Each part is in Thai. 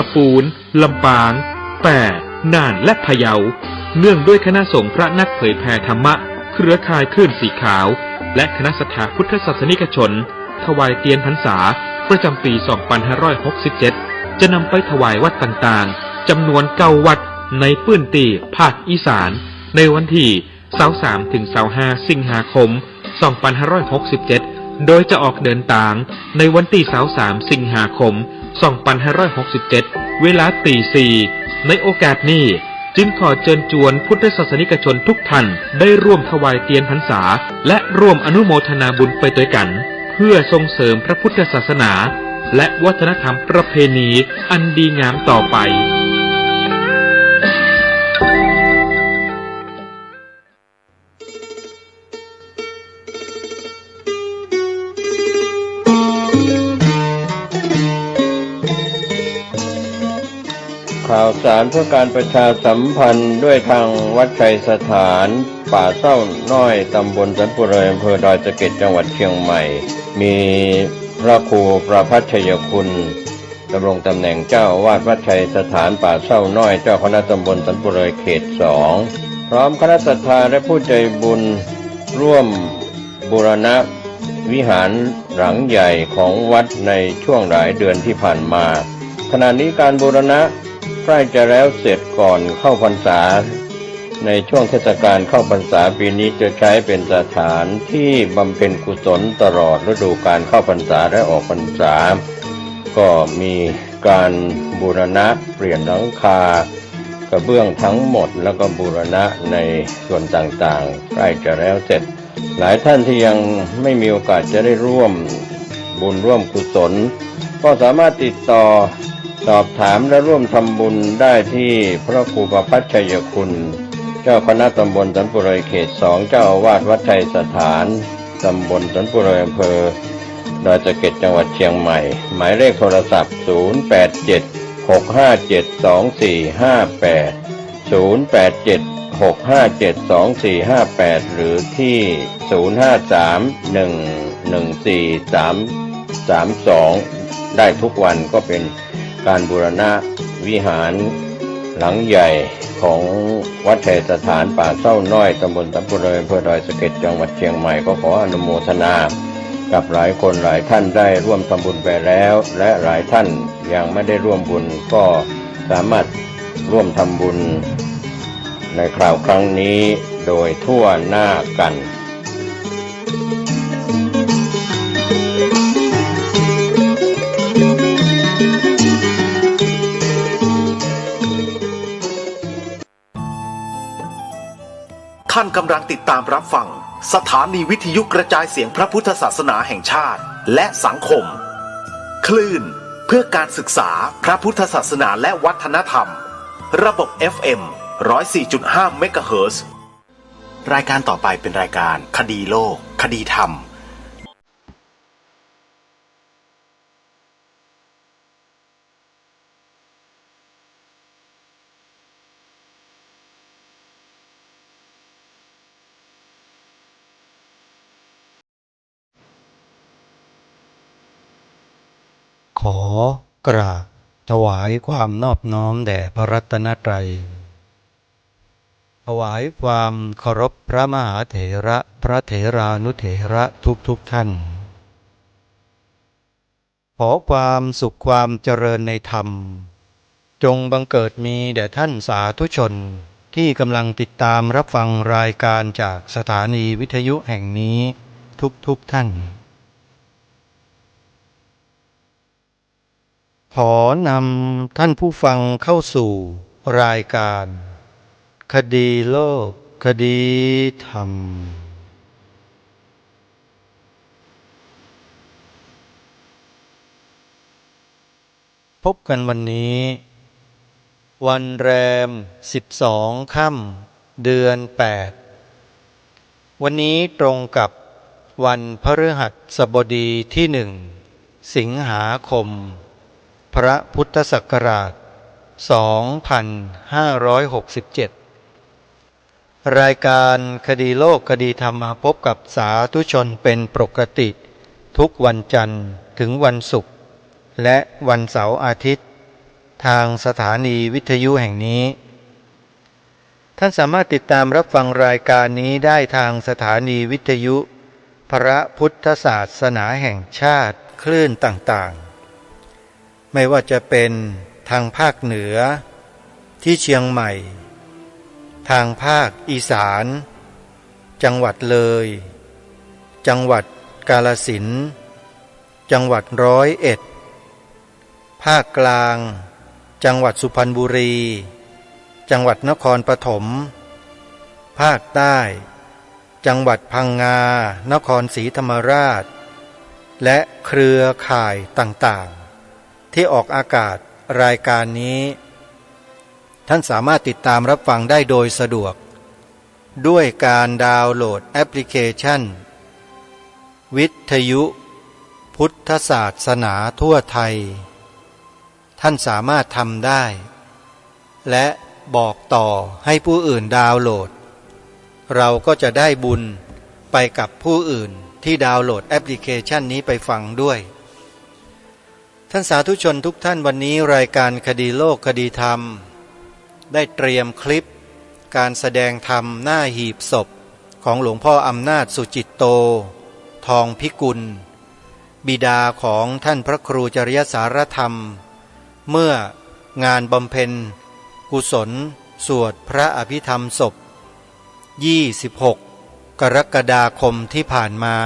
ะปูนลำปางแปร่น่านและพะเยาเนื่องด้วยคณะสงฆ์พระนักเผยแผ่ธรรมะเครือข่ายคลื่นสีขาวและคณะศรัทธาพุทธศาสนิกชนถวายเทียนพรรษาประจำปี 2567 จะนำไปถวายวัดต่างๆจำนวน9วัดในพื้นที่ภาคอีสานในวันที่23ถึง25สิงหาคม 2567 โดยจะออกเดินทางในวันที่23สิงหาคม 2567 เวลาตี 4ในโอกาสนี้จึงขอเชิญชวนพุทธศาสนิกชนทุกท่านได้ร่วมถวายเทียนพรรษาและร่วมอนุโมทนาบุญไปด้วยกันเพื่อส่งเสริมพระพุทธศาสนาและวัฒนธรรมประเพณีอันดีงามต่อไปข่าวสารเพื่อการประชาสัมพันธ์ด้วยทางวัดชัยสถานป่าเศร้าน้อยตำบลสันปุเรอำเภอดอยสะเก็ดจังหวัดเชียงใหม่มีพระครูประภัชชัยคุณดำรงตำแหน่งเจ้าอาวาสวัดชัยสถานป่าเศร้าน้อยเจ้าคณะตำบลสันปุเรอเขต 2พร้อมคณะศรัทธาและผู้ใจบุญร่วมบูรณะวิหารหลังใหญ่ของวัดในช่วงหลายเดือนที่ผ่านมาขณะนี้การบูรณะใกล้จะแล้วเสร็จก่อนเข้าพรรษาในช่วงเทศกาลเข้าพรรษาปีนี้จะใช้เป็นสถานที่บำเพ็ญกุศลตลอดฤดูกาลเข้าพรรษาและออกพรรษาก็มีการบูรณะเปลี่ยนหลังคากระเบื้องทั้งหมดแล้วก็บูรณะในส่วนต่างๆใกล้จะแล้วเสร็จหลายท่านที่ยังไม่มีโอกาสจะได้ร่วมบุญร่วมกุศลก็สามารถติดต่อสอบถามและร่วมทำบุญได้ที่พระครูประภัชชัยคุณเจ้าคณะตำบลสันปุเรอเขต 2เจ้าอาวาสวัดชัยสถานตำบลสันปุเรออำเภอดอยสะเก็ดจังหวัดเชียงใหม่หมายเลขโทรศัพท์0876572458 0876572458หรือที่0531143332ได้ทุกวันก็เป็นการบูรณะวิหารหลังใหญ่ของวัดชัยสถานป่าเศร้าน้อยตำบลสันปุเรออำเภอดอยสะเก็ดจังหวัดเชียงใหม่ก็ขออนุโมทนากับหลายคนหลายท่านได้ร่วมทำบุญไปแล้วและหลายท่านยังไม่ได้ร่วมบุญก็สามารถร่วมทำบุญในคราวครั้งนี้โดยทั่วหน้ากันท่านกำลังติดตามรับฟังสถานีวิทยุกระจายเสียงพระพุทธศาสนาแห่งชาติและสังคมคลื่นเพื่อการศึกษาพระพุทธศาสนาและวัฒนธรรมระบบ FM 104.5 เมกะเฮิรตซ์รายการต่อไปเป็นรายการคดีโลกคดีธรรมขอกราบถวายความนอบน้อมแด่พระรัตนตรัยถวายความเคารพพระมหาเถระพระเถรานุเถระทุกท่านขอความสุขความเจริญในธรรมจงบังเกิดมีแด่ท่านสาธุชนที่กำลังติดตามรับฟังรายการจากสถานีวิทยุแห่งนี้ทุกท่านขอนำท่านผู้ฟังเข้าสู่รายการคดีโลกคดีธรรมพบกันวันนี้วันแรม12ค่ำเดือน8วันนี้ตรงกับวันพฤหัสบดีที่1สิงหาคมพระพุทธศักราช 2567 รายการคดีโลกคดีธรรมมาพบกับสาธุชนเป็นปกติทุกวันจันทร์ถึงวันศุกร์และวันเสาร์อาทิตย์ ทางสถานีวิทยุแห่งนี้ท่านสามารถติดตามรับฟังรายการนี้ได้ทางสถานีวิทยุพระพุทธศาสนาแห่งชาติคลื่นต่างๆไม่ว่าจะเป็นทางภาคเหนือที่เชียงใหม่ทางภาคอีสานจังหวัดเลยจังหวัดกาฬสินธุ์จังหวัด101ภาคกลางจังหวัดสุพรรณบุรีจังหวัดนครปฐมภาคใต้จังหวัดพังงานครศรีธรรมราชและเครือข่ายต่างๆที่ออกอากาศรายการนี้ท่านสามารถติดตามรับฟังได้โดยสะดวกด้วยการดาวน์โหลดแอปพลิเคชันวิทยุพุทธศาสนาทั่วไทยท่านสามารถทำได้และบอกต่อให้ผู้อื่นดาวน์โหลดเราก็จะได้บุญไปกับผู้อื่นที่ดาวน์โหลดแอปพลิเคชันนี้ไปฟังด้วยท่านสาธุชนทุกท่านวันนี้รายการคดีโลกคดีธรรมได้เตรียมคลิปการแสดงธรรมหน้าหีบศพของหลวงพ่ออำนาจสุจิตโตทองพิกุลบิดาของท่านพระครูจริยสารธรรมเมื่องานบำเพ็ญกุศลสวดพระอภิธรรมศพ26 กรกฎาคมที่ผ่านมา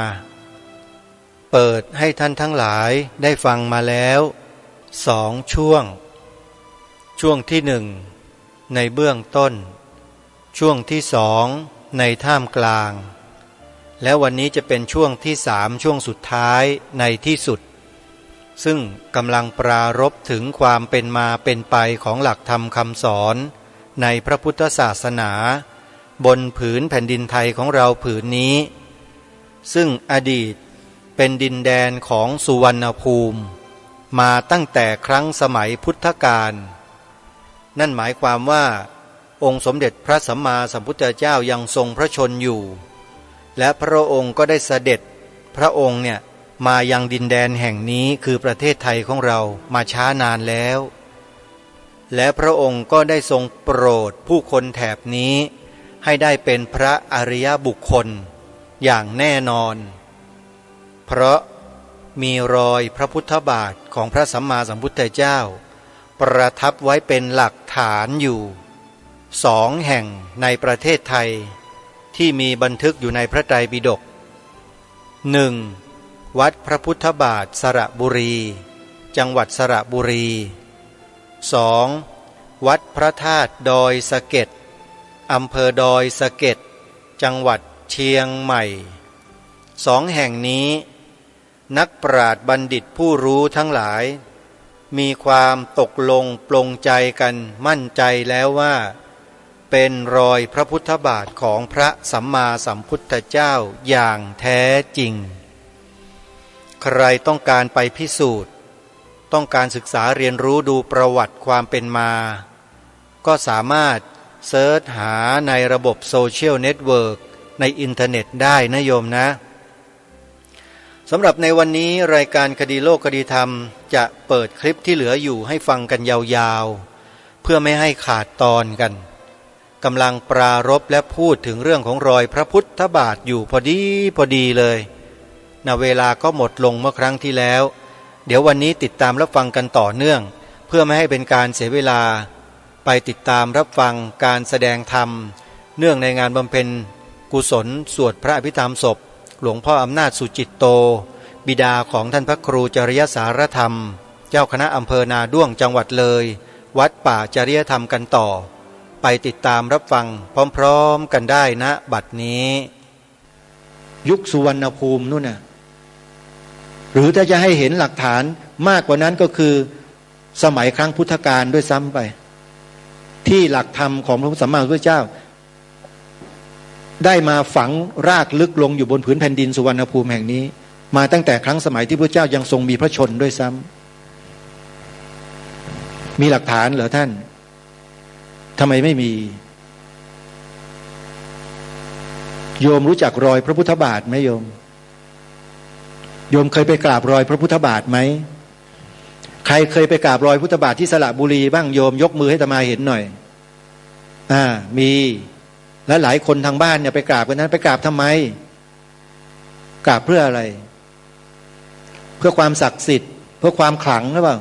เปิดให้ท่านทั้งหลายได้ฟังมาแล้ว2 ช่วงที่1ในเบื้องต้นช่วงที่2ในท่ามกลางและวันนี้จะเป็นช่วงที่3ช่วงสุดท้ายในที่สุดซึ่งกำลังปรารภถึงความเป็นมาเป็นไปของหลักธรรมคำสอนในพระพุทธศาสนาบนผืนแผ่นดินไทยของเราผืนนี้ซึ่งอดีตเป็นดินแดนของสุวรรณภูมิมาตั้งแต่ครั้งสมัยพุทธกาลนั่นหมายความว่าองค์สมเด็จพระสัมมาสัมพุทธเจ้ายังทรงพระชนอยู่และพระองค์ก็ได้เสด็จพระองค์เนี่ยมายังดินแดนแห่งนี้คือประเทศไทยของเรามาช้านานแล้วและพระองค์ก็ได้ทรงโปรดผู้คนแถบนี้ให้ได้เป็นพระอริยบุคคลอย่างแน่นอนเพราะมีรอยพระพุทธบาทของพระสัมมาสัมพุทธเจ้าประทับไว้เป็นหลักฐานอยู่2 แห่งในประเทศไทยที่มีบันทึกอยู่ในพระไตรปิฎก 1. วัดพระพุทธบาทสระบุรีจังหวัดสระบุรี 2. วัดพระธาตุดอยสะเก็ดอำเภอดอยสะเก็ดจังหวัดเชียงใหม่2 แห่งนี้นักปราชญ์บัณฑิตผู้รู้ทั้งหลายมีความตกลงปลงใจกันมั่นใจแล้วว่าเป็นรอยพระพุทธบาทของพระสัมมาสัมพุทธเจ้าอย่างแท้จริงใครต้องการไปพิสูจน์ต้องการศึกษาเรียนรู้ดูประวัติความเป็นมาก็สามารถเสิร์ชหาในระบบโซเชียลเน็ตเวิร์กในอินเทอร์เน็ตได้นะโยมนะสำหรับในวันนี้รายการคดีโลกคดีธรรมจะเปิดคลิปที่เหลืออยู่ให้ฟังกันยาวๆเพื่อไม่ให้ขาดตอนกันกำลังปรารภและพูดถึงเรื่องของรอยพระพุทธบาทอยู่พอดีเลยเวลาก็หมดลงเมื่อครั้งที่แล้วเดี๋ยววันนี้ติดตามรับฟังกันต่อเนื่องเพื่อไม่ให้เป็นการเสียเวลาไปติดตามรับฟังการแสดงธรรมเนื่องในงานบำเพ็ญกุศลสวดพระอภิธรรมศพหลวงพ่ออำนาจสุจิตโตบิดาของท่านพระครูจริยสารธรรมเจ้าคณะอำเภอนาด้วงจังหวัดเลยวัดป่าจริยธรรมกันต่อไปติดตามรับฟังพร้อมๆกันได้นะบัดนี้ยุคสุวรรณภูมินู่นน่ะหรือถ้าจะให้เห็นหลักฐานมากกว่านั้นก็คือสมัยครั้งพุทธกาลด้วยซ้ำไปที่หลักธรรมของพระสัมมาสัมพุทธเจ้าได้มาฝังรากลึกลงอยู่บนผืนแผ่นดินสุวรรณภูมิแห่งนี้มาตั้งแต่ครั้งสมัยที่พระเจ้ายังทรงมีพระชนด้วยซ้ำมีหลักฐานเหรอท่านทำไมไม่มีโยมรู้จักรอยพระพุทธบาทไหมโยมเคยไปกราบรอยพระพุทธบาทไหม ใครเคยไปกราบรอยพุทธบาทที่สระบุรีบ้างโยมยกมือให้อาตมาเห็นหน่อยมีและหลายคนทางบ้านเนี่ยไปกราบกันนั้นไปกราบทำไมกราบเพื่ออะไรเพื่อความศักดิ์สิทธิ์เพื่อความขลังหรือเปล่า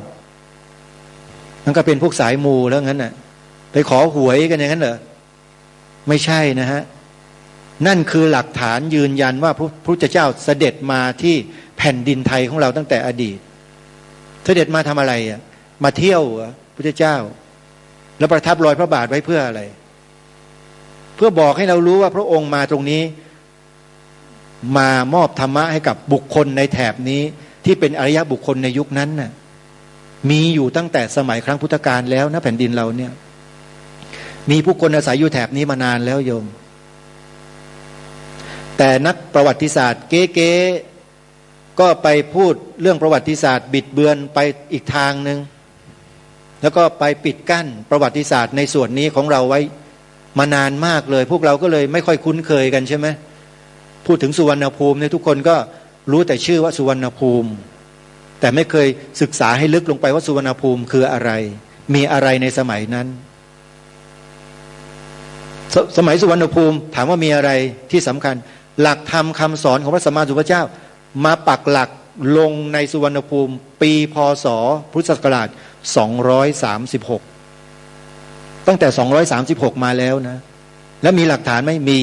นั่นก็เป็นพวกสายมูแล้วงั้นน่ะไปขอหวยกันอย่างนั้นเหรอไม่ใช่นะฮะนั่นคือหลักฐานยืนยันว่าพระพุทธเจ้าเสด็จมาที่แผ่นดินไทยของเราตั้งแต่อดีตเสด็จมาทำอะไรอ่ะมาเที่ยวเหรอพุทธเจ้าแล้วประทับรอยพระบาทไว้เพื่ออะไรเพื่อบอกให้เรารู้ว่าพระองค์มาตรงนี้มามอบธรรมะให้กับบุคคลในแถบนี้ที่เป็นอริยบุคคลในยุคนั้นน่ะมีอยู่ตั้งแต่สมัยครั้งพุทธกาลแล้วนะแผ่นดินเราเนี่ยมีผู้คนอาศัยอยู่แถบนี้มานานแล้วโยมแต่นักประวัติศาสตร์เก๊ๆก็ไปพูดเรื่องประวัติศาสตร์บิดเบือนไปอีกทางนึงแล้วก็ไปปิดกั้นประวัติศาสตร์ในส่วนนี้ของเราไว้มานานมากเลยพวกเราก็เลยไม่ค่อยคุ้นเคยกันใช่ไหมพูดถึงสุวรรณภูมิเนี่ยทุกคนก็รู้แต่ชื่อว่าสุวรรณภูมิแต่ไม่เคยศึกษาให้ลึกลงไปว่าสุวรรณภูมิคืออะไรมีอะไรในสมัยนั้นสมัยสุวรรณภูมิถามว่ามีอะไรที่สำคัญหลักธรรมคำสอนของพระสัมมาสัมพุทธเจ้ามาปักหลักลงในสุวรรณภูมิปีพ.ศ. พุทธศักราช236ตั้งแต่236มาแล้วนะแล้วมีหลักฐานไม่มี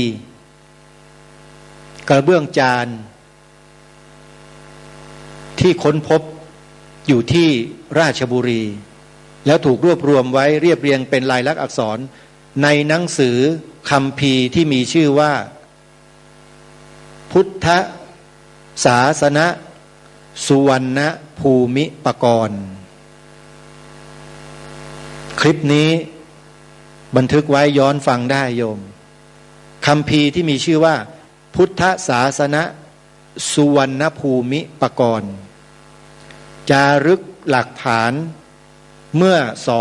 กระเบื้องจานที่ค้นพบอยู่ที่ราชบุรีแล้วถูกรวบรวมไว้เรียบเรียงเป็นลายลักษณ์อักษรในหนังสือคัมภีร์ที่มีชื่อว่าพุทธศาสนสุวรรณภูมิปกรณ์คลิปนี้บันทึกไว้ย้อนฟังได้โยมคัมภีร์ที่มีชื่อว่าพุทธศาสนสุวรรณภูมิปกรณ์จารึกหลักฐานเมื่อ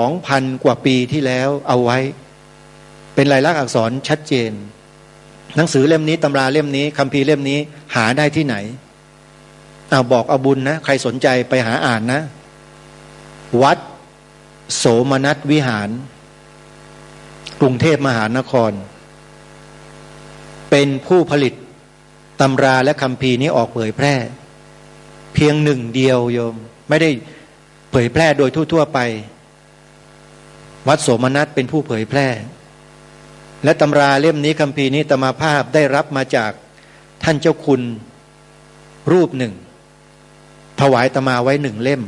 2,000 กว่าปีที่แล้วเอาไว้เป็นลายลักษณ์อักษรชัดเจนหนังสือเล่มนี้ตำราเล่มนี้คัมภีร์เล่มนี้หาได้ที่ไหนบอกเอาบุญนะใครสนใจไปหาอ่านนะวัดโสมนัสวิหารกรุงเทพมหานครเป็นผู้ผลิตตำราและคัมภีร์นี้ออกเผยแพร่เพียงหนึ่งเดียวโยมไม่ได้เผยแพร่โดยทั่วๆไปวัดโสมนัสเป็นผู้เผยแพร่และตำราเล่มนี้คัมภีร์นี้อาตมาภาพได้รับมาจากท่านเจ้าคุณรูปหนึ่งถวายอาตมาไว้1 เล่ม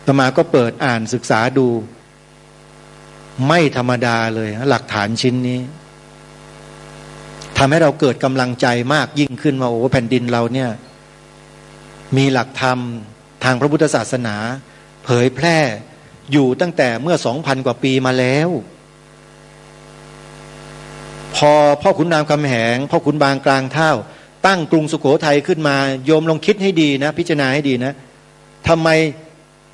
อาตมาก็เปิดอ่านศึกษาดูไม่ธรรมดาเลยหลักฐานชิ้นนี้ทำให้เราเกิดกำลังใจมากยิ่งขึ้นว่าโอ้แผ่นดินเราเนี่ยมีหลักธรรมทางพระพุทธศาสนาเผยแพร่อยู่ตั้งแต่เมื่อ 2,000 กว่าปีมาแล้วพอพ่อขุนรามคำแหงพ่อขุนบางกลางเท่าตั้งกรุงสุโขทัยขึ้นมาโยมลองคิดให้ดีนะพิจารณาให้ดีนะทำไม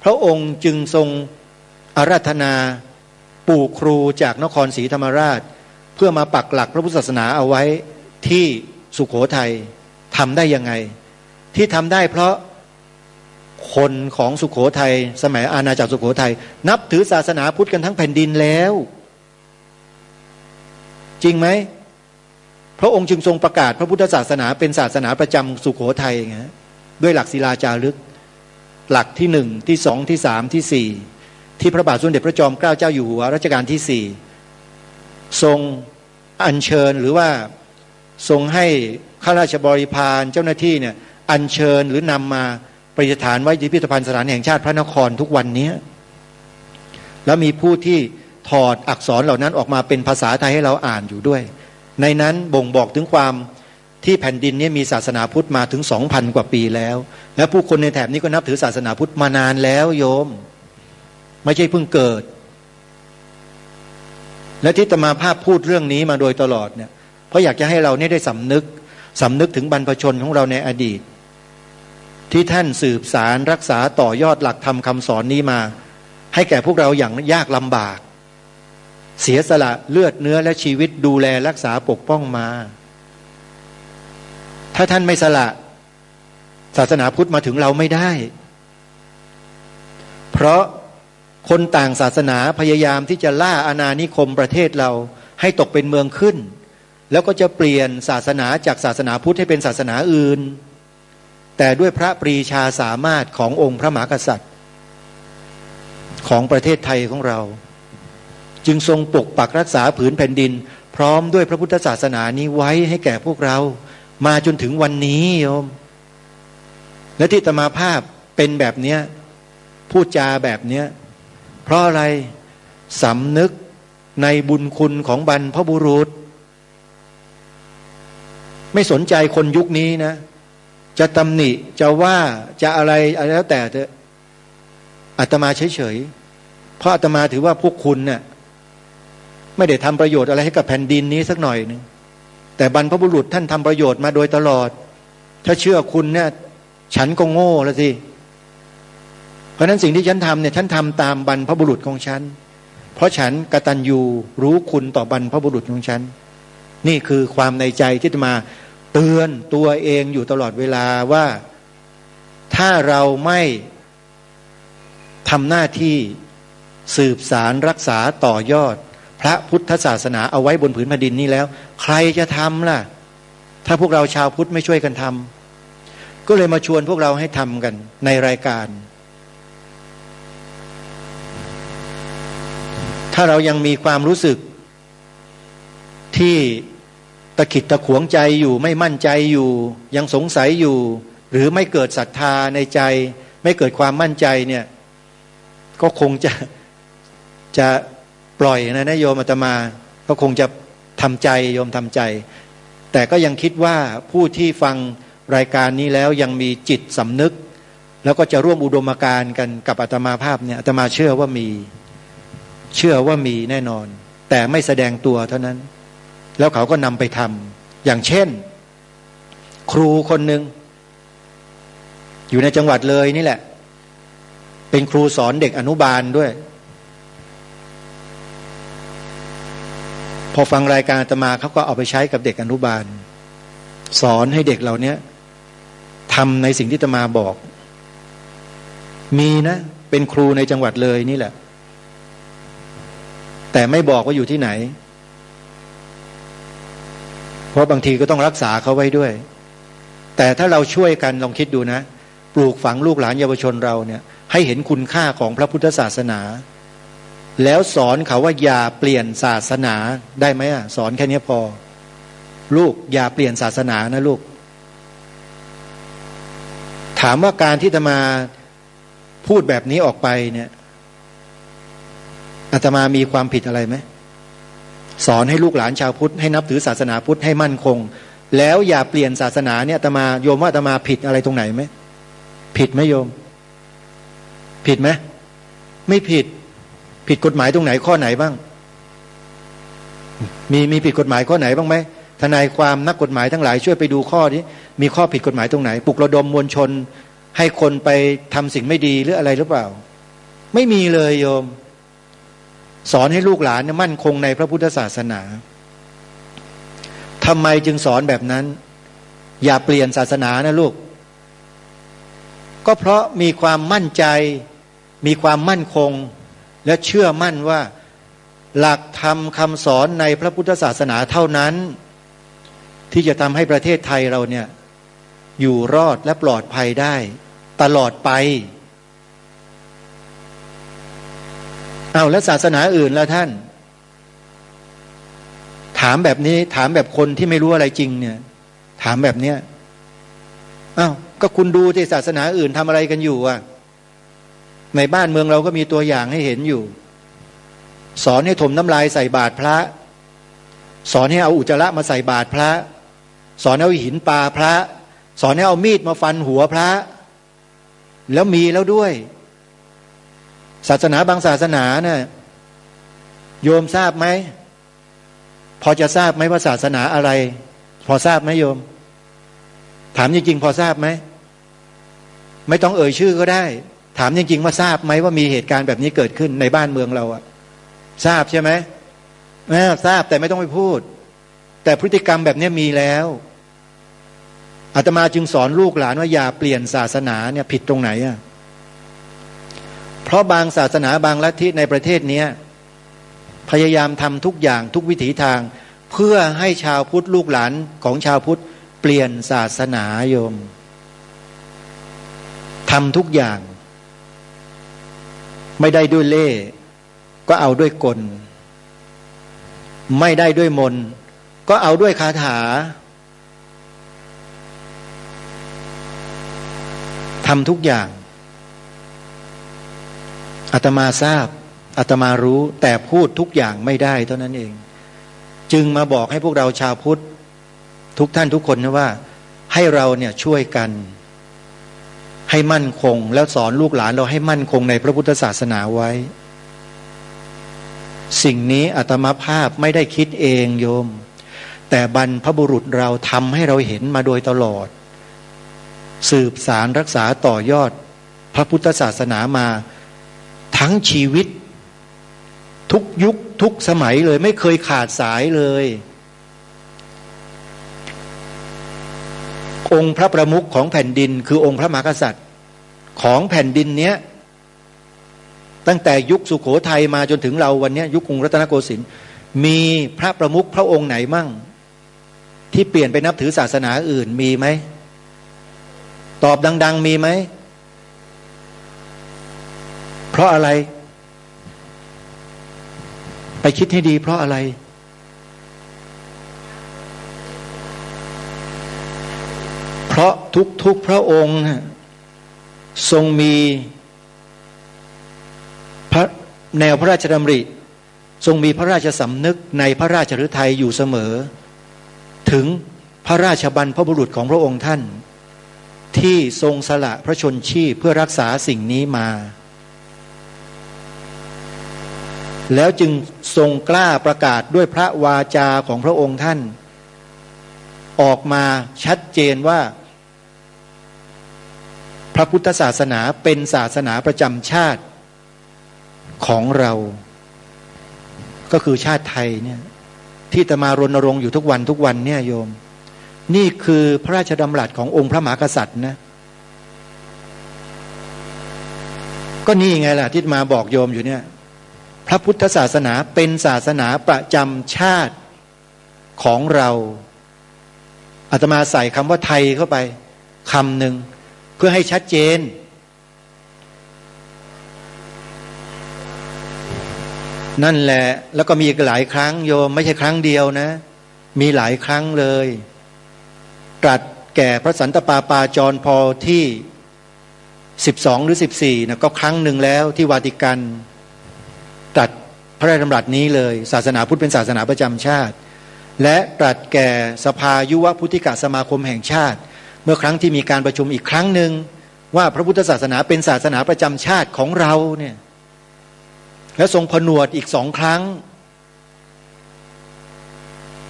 พระองค์จึงทรงอาราธนาปู่ครูจากนครศรีธรรมราชเพื่อมาปักหลักพระพุทธศาสนาเอาไว้ที่สุโขทัยทำได้ยังไงที่ทำได้เพราะคนของสุโขทัยสมัยอาณาจักรสุโขทัยนับถือศาสนาพุทธกันทั้งแผ่นดินแล้วจริงไหมพระองค์จึงทรงประกาศพระพุทธศาสนาเป็นศาสนาประจำสุโขทัยไงด้วยหลักศิลาจารึกหลักที่1ที่2ที่3ที่4ที่พระบาทสมเด็จพระจอมเกล้าเจ้าอยู่หัวรัชกาลที่4ทรงอัญเชิญหรือว่าทรงให้ข้าราชบริพารเจ้าหน้าที่เนี่ยอัญเชิญหรือนำมาประดิษฐานไว้ที่พิพิธภัณฑ์สถานแห่งชาติพระนครทุกวันนี้แล้วมีผู้ที่ถอดอักษรเหล่านั้นออกมาเป็นภาษาไทยให้เราอ่านอยู่ด้วยในนั้นบ่งบอกถึงความที่แผ่นดินนี้มีศาสนาพุทธมาถึง 2,000 กว่าปีแล้วและผู้คนในแถบนี้ก็นับถือศาสนาพุทธมานานแล้วโยมไม่ใช่เพิ่งเกิดและที่อาตมาภาพพูดเรื่องนี้มาโดยตลอดเนี่ยเพราะอยากจะให้เราเนี่ยได้สำนึกถึงบรรพชนของเราในอดีตที่ท่านสืบสารรักษาต่อยอดหลักธรรมคำสอนนี้มาให้แก่พวกเราอย่างยากลำบากเสียสละเลือดเนื้อและชีวิตดูแลรักษาปกป้องมาถ้าท่านไม่สละศาสนาพุทธมาถึงเราไม่ได้ เพราะคนต่างศาสนาพยายามที่จะล่าอาณานิคมประเทศเราให้ตกเป็นเมืองขึ้นแล้วก็จะเปลี่ยนศาสนาจากศาสนาพุทธให้เป็นศาสนาอื่นแต่ด้วยพระปรีชาสามารถขององค์พระมหากษัตริย์ของประเทศไทยของเราจึงทรงปกปักรักษาผืนแผ่นดินพร้อมด้วยพระพุทธศาสนานี้ไว้ให้แก่พวกเรามาจนถึงวันนี้โยมและที่อาตมาภาพเป็นแบบเนี้ยพูดจาแบบเนี้ยเพราะอะไรสำนึกในบุญคุณของบรรพบุรุษไม่สนใจคนยุคนี้นะจะตำหนิจะว่าจะอะไรแล้วแต่เถอะอาตมาเฉยๆเพราะอาตมาถือว่าพวกคุณเนี่ยไม่ได้ทำประโยชน์อะไรให้กับแผ่นดินนี้สักหน่อยนึงแต่บรรพบุรุษท่านทำประโยชน์มาโดยตลอดถ้าเชื่อคุณเนี่ยฉันก็โง่แล้วสิเพราะนั้นสิ่งที่ฉันทำเนี่ยฉันทำตามบรรพบุรุษของฉันเพราะฉันกตัญญูรู้คุณต่อบรรพบุรุษของฉันนี่คือความในใจที่จะมาเตือนตัวเองอยู่ตลอดเวลาว่าถ้าเราไม่ทำหน้าที่สืบสารรักษาต่อยอดพระพุทธศาสนาเอาไว้บนผืนแผ่นดินนี้แล้วใครจะทำล่ะถ้าพวกเราชาวพุทธไม่ช่วยกันทำก็เลยมาชวนพวกเราให้ทำกันในรายการถ้าเรายังมีความรู้สึกที่ตะขิดตะขวงใจอยู่ไม่มั่นใจอยู่ยังสงสัยอยู่หรือไม่เกิดศรัทธาในใจไม่เกิดความมั่นใจเนี่ยก็คงจะปล่อยนะโยมอาตมาก็คงจะทำใจโยมทำใจแต่ก็ยังคิดว่าผู้ที่ฟังรายการนี้แล้วยังมีจิตสำนึกแล้วก็จะร่วมอุดมการณ์กันกับอาตมาภาพเนี่ยอาตมาเชื่อว่ามีแน่นอนแต่ไม่แสดงตัวเท่านั้นแล้วเขาก็นำไปทำอย่างเช่นครูคนหนึ่งอยู่ในจังหวัดเลยนี่แหละเป็นครูสอนเด็กอนุบาลด้วยพอฟังรายการอาตมาเขาก็เอาไปใช้กับเด็กอนุบาลสอนให้เด็กเหล่านี้ทำในสิ่งที่อาตมาบอกมีนะเป็นครูในจังหวัดเลยนี่แหละแต่ไม่บอกว่าอยู่ที่ไหนเพราะบางทีก็ต้องรักษาเขาไว้ด้วยแต่ถ้าเราช่วยกันลองคิดดูนะปลูกฝังลูกหลานเยาวชนเราเนี่ยให้เห็นคุณค่าของพระพุทธศาสนาแล้วสอนเขาว่าอย่าเปลี่ยนศาสนาได้ไหมอ่ะสอนแค่นี้พอลูกอย่าเปลี่ยนศาสนานะลูกถามว่าการที่อาตมาพูดแบบนี้ออกไปเนี่ยอาตมามีความผิดอะไรไหมสอนให้ลูกหลานชาวพุทธให้นับถือศาสนาพุทธให้มั่นคงแล้วอย่าเปลี่ยนศาสนาเนี่ยอาตมาโยมว่าอาตมาผิดอะไรตรงไหนไหมผิดไหมโยมผิดไหมไม่ผิดกฎหมายตรงไหนข้อไหนบ้างมีผิดกฎหมายข้อไหนบ้างไหมทนายความนักกฎหมายทั้งหลายช่วยไปดูข้อนี้มีข้อผิดกฎหมายตรงไหนปลุกระดมมวลชนให้คนไปทำสิ่งไม่ดีหรืออะไรหรือเปล่าไม่มีเลยโยมสอนให้ลูกหลานมั่นคงในพระพุทธศาสนาทำไมจึงสอนแบบนั้นอย่าเปลี่ยนศาสนานะลูกก็เพราะมีความมั่นใจมีความมั่นคงและเชื่อมั่นว่าหลักธรรมคำสอนในพระพุทธศาสนาเท่านั้นที่จะทำให้ประเทศไทยเราเนี่ยอยู่รอดและปลอดภัยได้ตลอดไปแล้วศาสนาอื่นแล้วท่านถามแบบนี้ถามแบบคนที่ไม่รู้อะไรจริงเนี่ยถามแบบเนี้ยก็คุณดูที่ศาสนาอื่นทำอะไรกันอยู่ในบ้านเมืองเราก็มีตัวอย่างให้เห็นอยู่สอนให้ถมน้ำลายใส่บาตรพระสอนให้เอาอุจจาระมาใส่บาตรพระสอนให้เอาหินปาพระสอนให้เอามีดมาฟันหัวพระแล้วมีแล้วด้วยศาสนาบางศาสนาเนี่ยโยมทราบไหมพอจะทราบไหมว่าศาสนาอะไรพอทราบไหมโยมถามจริงๆพอทราบไหมไม่ต้องเอ่ยชื่อก็ได้ถามจริงๆว่าทราบไหมว่ามีเหตุการณ์แบบนี้เกิดขึ้นในบ้านเมืองเราทราบใช่ไหมทราบแต่ไม่ต้องไปพูดแต่พฤติกรรมแบบนี้มีแล้วอาตมาจึงสอนลูกหลานว่าอย่าเปลี่ยนศาสนาเนี่ยผิดตรงไหน เพราะบางศาสนาบางลัทธิในประเทศนี้พยายามทำทุกอย่างทุกวิถีทางเพื่อให้ชาวพุทธลูกหลานของชาวพุทธเปลี่ยนศาสนาโยมทำทุกอย่างไม่ได้ด้วยเล่ห์ก็เอาด้วยกลไม่ได้ด้วยมนต์ก็เอาด้วยคาถาทำทุกอย่างอาตมาทราบอาตมารู้แต่พูดทุกอย่างไม่ได้เท่านั้นเองจึงมาบอกให้พวกเราชาวพุทธทุกท่านทุกคนนะว่าให้เราเนี่ยช่วยกันให้มั่นคงแล้วสอนลูกหลานเราให้มั่นคงในพระพุทธศาสนาไว้สิ่งนี้อาตมาภาพไม่ได้คิดเองโยมแต่บรรพบุรุษเราทำให้เราเห็นมาโดยตลอดสืบสารรักษาต่อยอดพระพุทธศาสนามาทั้งชีวิตทุกยุคทุกสมัยเลยไม่เคยขาดสายเลยองค์พระประมุขของแผ่นดินคือองค์พระมหากษัตริย์ของแผ่นดินเนี้ยตั้งแต่ยุคสุโขทัยมาจนถึงเราวันนี้ยุคกรุงรัตนโกสินทร์มีพระประมุขพระองค์ไหนมั่งที่เปลี่ยนไปนับถือศาสนาอื่นมีไหมตอบดังๆมีไหมเพราะอะไรไปคิดให้ดีเพราะอะไรเพราะทุกพระองค์ทรงมีแนวพระราชดำริทรงมีพระราชสำนึกในพระราชฤทัยอยู่เสมอถึงพระราชบรรพบุรุษของพระองค์ท่านที่ทรงสละพระชนชีพเพื่อรักษาสิ่งนี้มาแล้วจึงทรงกล้าประกาศด้วยพระวาจาของพระองค์ท่านออกมาชัดเจนว่าพระพุทธศาสนาเป็นศาสนาประจำชาติของเราก็คือชาติไทยเนี่ยที่อาตมารณรงค์อยู่ทุกวันเนี่ยโยมนี่คือพระราชดำรัสขององค์พระมหากษัตริย์นะก็นี่ไงล่ะที่อาตมาบอกโยมอยู่เนี่ยพระพุทธศาสนาเป็นศาสนาประจำชาติของเราอาตมาใส่คำว่าไทยเข้าไปคำหนึ่งเพื่อให้ชัดเจนนั่นแหละแล้วก็มีอีกหลายครั้งโยมไม่ใช่ครั้งเดียวนะมีหลายครั้งเลยตรัสแก่พระสันตะปาปาจรพอที่12หรือ14นะก็ครั้งหนึ่งแล้วที่วาติกันตรัสพระราชดำรัสนี้เลยศาสนาพุทธเป็นศาสนาประจำชาติและตรัสแก่สภายุวพุทธิกสมาคมแห่งชาติเมื่อครั้งที่มีการประชุมอีกครั้งหนึ่งว่าพระพุทธศาสนาเป็นศาสนาประจำชาติของเราเนี่ยและทรงผนวดอีก2 ครั้ง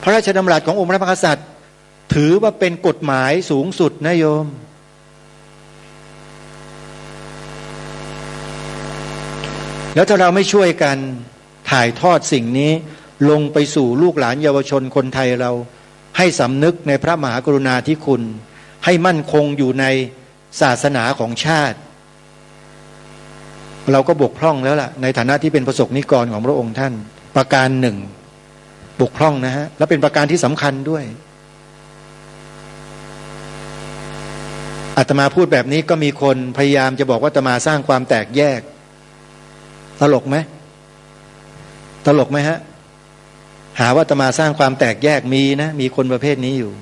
พระราชดำรัสขององค์พระมหากษัตริย์ถือว่าเป็นกฎหมายสูงสุดนะโยมแล้วถ้าเราไม่ช่วยกันถ่ายทอดสิ่งนี้ลงไปสู่ลูกหลานเยาวชนคนไทยเราให้สำนึกในพระมหากรุณาธิคุณให้มั่นคงอยู่ในศาสนาของชาติเราก็บกพร่องแล้วล่ะในฐานะที่เป็นประสบนิกรของพระองค์ท่านประการหนึ่งบกพร่องนะฮะและเป็นประการที่สำคัญด้วยอาตมาพูดแบบนี้ก็มีคนพยายามจะบอกว่าอาตมาสร้างความแตกแยกตลกไหมตลกไหมฮะหาว่าอาตมาสร้างความแตกแยกมีนะมีคนประเภทนี้อยู่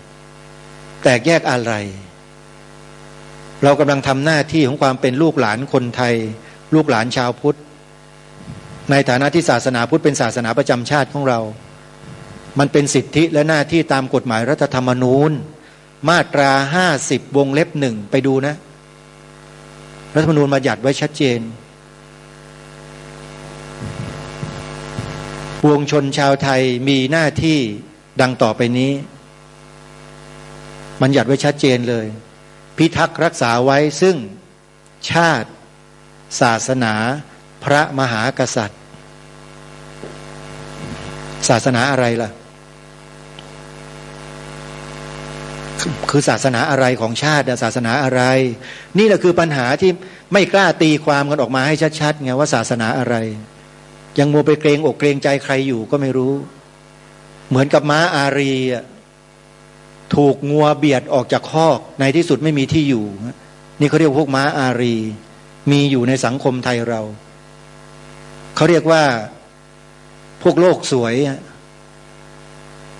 แตกแยกอะไรเรากำลังทำหน้าที่ของความเป็นลูกหลานคนไทยลูกหลานชาวพุทธในฐานะที่ศาสนาพุทธเป็นศาสนาประจำชาติของเรามันเป็นสิทธิและหน้าที่ตามกฎหมายรัฐธรรมนูญมาตรา50 วงเล็บ 1ไปดูนะรัฐธรรมนูญบัญญัติไว้ชัดเจนปวงชนชาวไทยมีหน้าที่ดังต่อไปนี้บัญญัติไว้ชัดเจนเลยพิทักษ์รักษาไว้ซึ่งชาติศาสนาพระมหากษัตริย์ศาสนาอะไรล่ะคือศาสนาอะไรของชาติศาสนาอะไรนี่แหละคือปัญหาที่ ไม่กล้าตีความกันออกมาให้ชัดๆไงว่าศาสนาอะไรยังมัวไปเกรงอกเกรงใจใครอยู่ก็ไม่รู้เหมือนกับม้าอารีถูกงัวเบียดออกจากคอกในที่สุดไม่มีที่อยู่นี่เขาเรียกพวกม้าอารีมีอยู่ในสังคมไทยเราเขาเรียกว่าพวกโลกสวย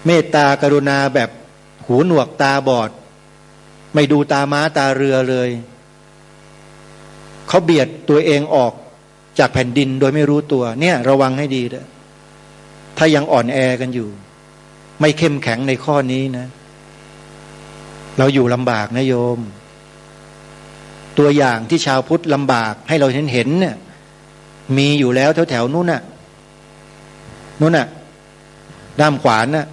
เมตตากรุณาแบบหูหนวกตาบอดไม่ดูตาม้าตาเรือเลยเขาเบียดตัวเองออกจากแผ่นดินโดยไม่รู้ตัวเนี่ยระวังให้ดีนะถ้ายังอ่อนแอกันอยู่ไม่เข้มแข็งในข้อนี้นะเราอยู่ลำบากนะโยมตัวอย่างที่ชาวพุทธลำบากให้เราเห็นเนี่ยมีอยู่แล้วแถวๆนู้นน่ะด้ามขวานน่ะ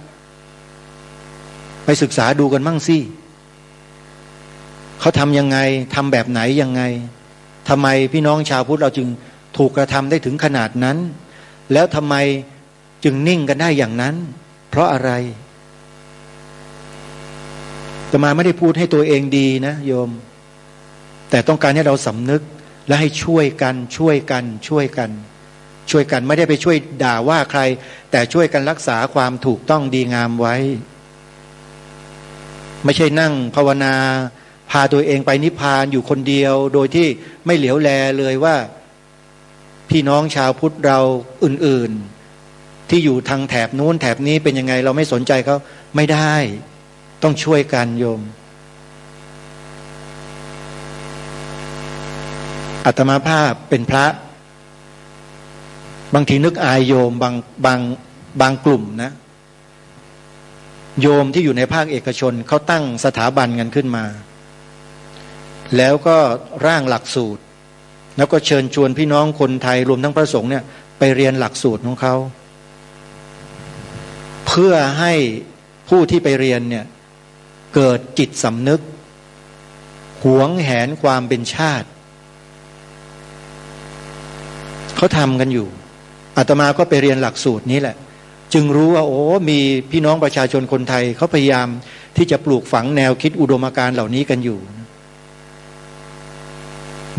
ไปศึกษาดูกันมั่งสิเขาทำยังไงทำแบบไหนยังไงทำไมพี่น้องชาวพุทธเราจึงถูกกระทำได้ถึงขนาดนั้นแล้วทำไมจึงนิ่งกันได้อย่างนั้นเพราะอะไรอาตมาไม่ได้พูดให้ตัวเองดีนะโยมแต่ต้องการให้เราสำนึกและให้ช่วยกันไม่ได้ไปช่วยด่าว่าใครแต่ช่วยกันรักษาความถูกต้องดีงามไว้ไม่ใช่นั่งภาวนาพาตัวเองไปนิพพานอยู่คนเดียวโดยที่ไม่เหลียวแลเลยว่าพี่น้องชาวพุทธเราอื่นๆที่อยู่ทางแถบนู้นแถบนี้เป็นยังไงเราไม่สนใจเขาไม่ได้ต้องช่วยกันโยมอาตมาภาพเป็นพระบางทีนึกอายโยมบางกลุ่มนะโยมที่อยู่ในภาคเอกชนเขาตั้งสถาบันกันขึ้นมาแล้วก็ร่างหลักสูตรแล้วก็เชิญชวนพี่น้องคนไทยรวมทั้งพระสงฆ์เนี่ยไปเรียนหลักสูตรของเขาเพื่อให้ผู้ที่ไปเรียนเนี่ยเกิดจิตสำนึกหวงแหนความเป็นชาติเขาทำกันอยู่อาตมาก็ไปเรียนหลักสูตรนี้แหละจึงรู้ว่าโอ้มีพี่น้องประชาชนคนไทยเขาพยายามที่จะปลูกฝังแนวคิดอุดมการณ์เหล่านี้กันอยู่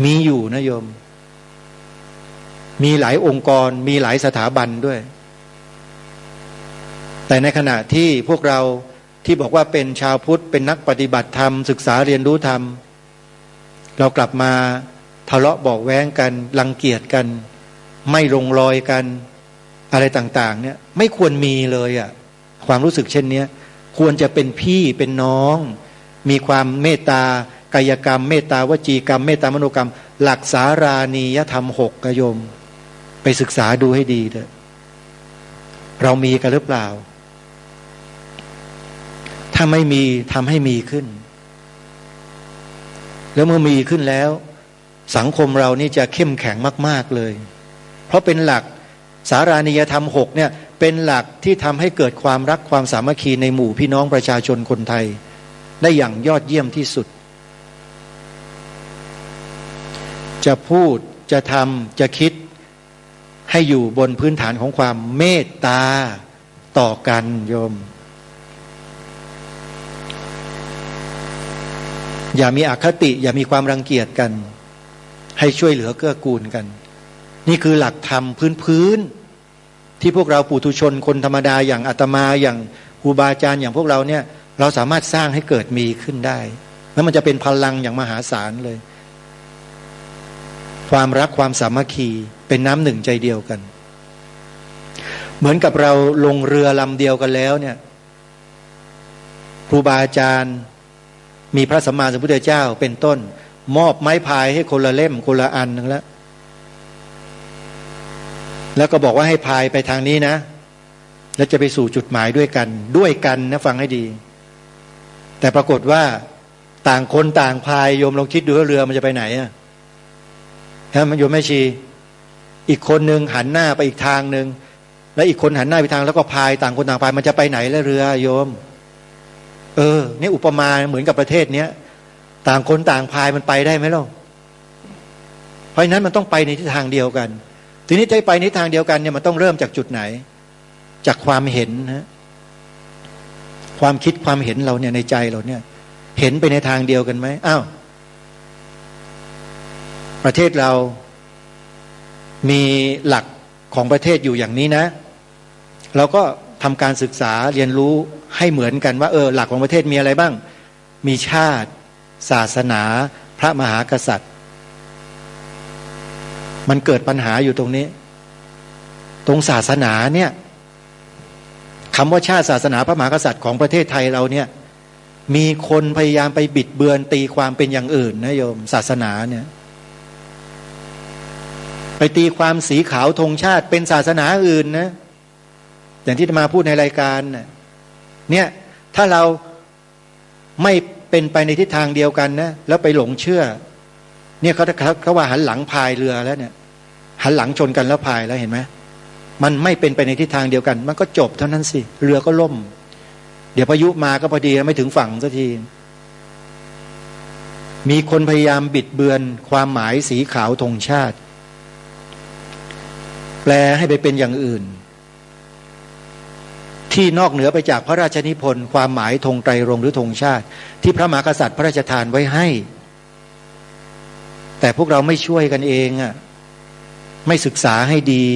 มีอยู่นะโยมมีหลายองค์กรมีหลายสถาบันด้วยแต่ในขณะที่พวกเราที่บอกว่าเป็นชาวพุทธเป็นนักปฏิบัติธรรมศึกษาเรียนรู้ธรรมเรากลับมาทะเลาะเบาะแว้งกันรังเกียจกันไม่ลงรอยกันอะไรต่างๆเนี่ยไม่ควรมีเลยอ่ะความรู้สึกเช่นนี้ควรจะเป็นพี่เป็นน้องมีความเมตตากายกรรมเมตตาวจีกรรมเมตตามโนกรรมหลักสารานียธรรม6กโยมไปศึกษาดูให้ดีเถอะเรามีกันหรือเปล่าถ้าไม่มีทำให้มีขึ้นแล้วเมื่อมีขึ้นแล้วสังคมเรานี่จะเข้มแข็งมากๆเลยเพราะเป็นหลักสารานิยธรรม6เนี่ยเป็นหลักที่ทำให้เกิดความรักความสามัคคีในหมู่พี่น้องประชาชนคนไทยได้อย่างยอดเยี่ยมที่สุดจะพูดจะทำจะคิดให้อยู่บนพื้นฐานของความเมตตาต่อกันโยมอย่ามีอคติอย่ามีความรังเกียจกันให้ช่วยเหลือเกื้อกูลกันนี่คือหลักธรรมพื้นที่พวกเราปุถุชนคนธรรมดาอย่างอาตมาอย่างครูบาอาจารย์อย่างพวกเราเนี่ยเราสามารถสร้างให้เกิดมีขึ้นได้แล้วมันจะเป็นพลังอย่างมหาศาลเลยความรักความสามัคคีเป็นน้ำหนึ่งใจเดียวกันเหมือนกับเราลงเรือลำเดียวกันแล้วเนี่ยครูบาอาจารย์มีพระสัมมาสัมพุทธเจ้าเป็นต้นมอบไม้พายให้คนละเล่มคนละอันนึงแล้วก็บอกว่าให้พายไปทางนี้นะแล้วจะไปสู่จุดหมายด้วยกันนะฟังให้ดีแต่ปรากฏว่าต่างคนต่างพายโยมลองคิดดูว่าเรือมันจะไปไหนอ่ะมันโยมแม่ชีอีกคนนึงหันหน้าไปอีกทางนึงแล้วอีกคนหันหน้าไปทางแล้วก็พายต่างคนต่างพายมันจะไปไหนแล้วเรือโยมนี่อุปมาเหมือนกับประเทศเนี้ยต่างคนต่างพายมันไปได้ไหมล่ะเพราะฉะนั้นมันต้องไปในทิศทางเดียวกันทีนี้จะไปในทิศทางเดียวกันเนี่ยมันต้องเริ่มจากจุดไหนจากความเห็นนะความคิดความเห็นเราเนี่ยในใจเราเนี่ยเห็นไปในทางเดียวกันไหมอ้าว ประเทศเรามีหลักของประเทศอยู่อย่างนี้นะเราก็ทำการศึกษาเรียนรู้ให้เหมือนกันว่าหลักของประเทศมีอะไรบ้างมีชาติศาสนาพระมหากษัตริย์มันเกิดปัญหาอยู่ตรงนี้ตรงศาสนาเนี่ยคำว่าชาติศาสนาพระมหากษัตริย์ของประเทศไทยเราเนี่ยมีคนพยายามไปบิดเบือนตีความเป็นอย่างอื่นนะโยมศาสนาเนี่ยไปตีความสีขาวธงชาติเป็นศาสนาอื่นนะอย่างที่มาพูดในรายการเนี่ยถ้าเราไม่เป็นไปในทิศทางเดียวกันนะแล้วไปหลงเชื่อเนี่ยเขาว่าหันหลังพายเรือแล้วเนี่ยหันหลังชนกันแล้วพายแล้วเห็นไหมมันไม่เป็นไปในทิศทางเดียวกันมันก็จบเท่านั้นสิเรือก็ล่มเดี๋ยวพายุมาก็พอดีไม่ถึงฝั่งสักทีมีคนพยายามบิดเบือนความหมายสีขาวธงชาติแปลให้ไปเป็นอย่างอื่นที่นอกเหนือไปจากพระราชนิพนธ์ความหมายธงไตรรงค์หรือธงชาติที่พระมหากษัตริย์พระราชทานไว้ให้แต่พวกเราไม่ช่วยกันเองไม่ศึกษาให้ดี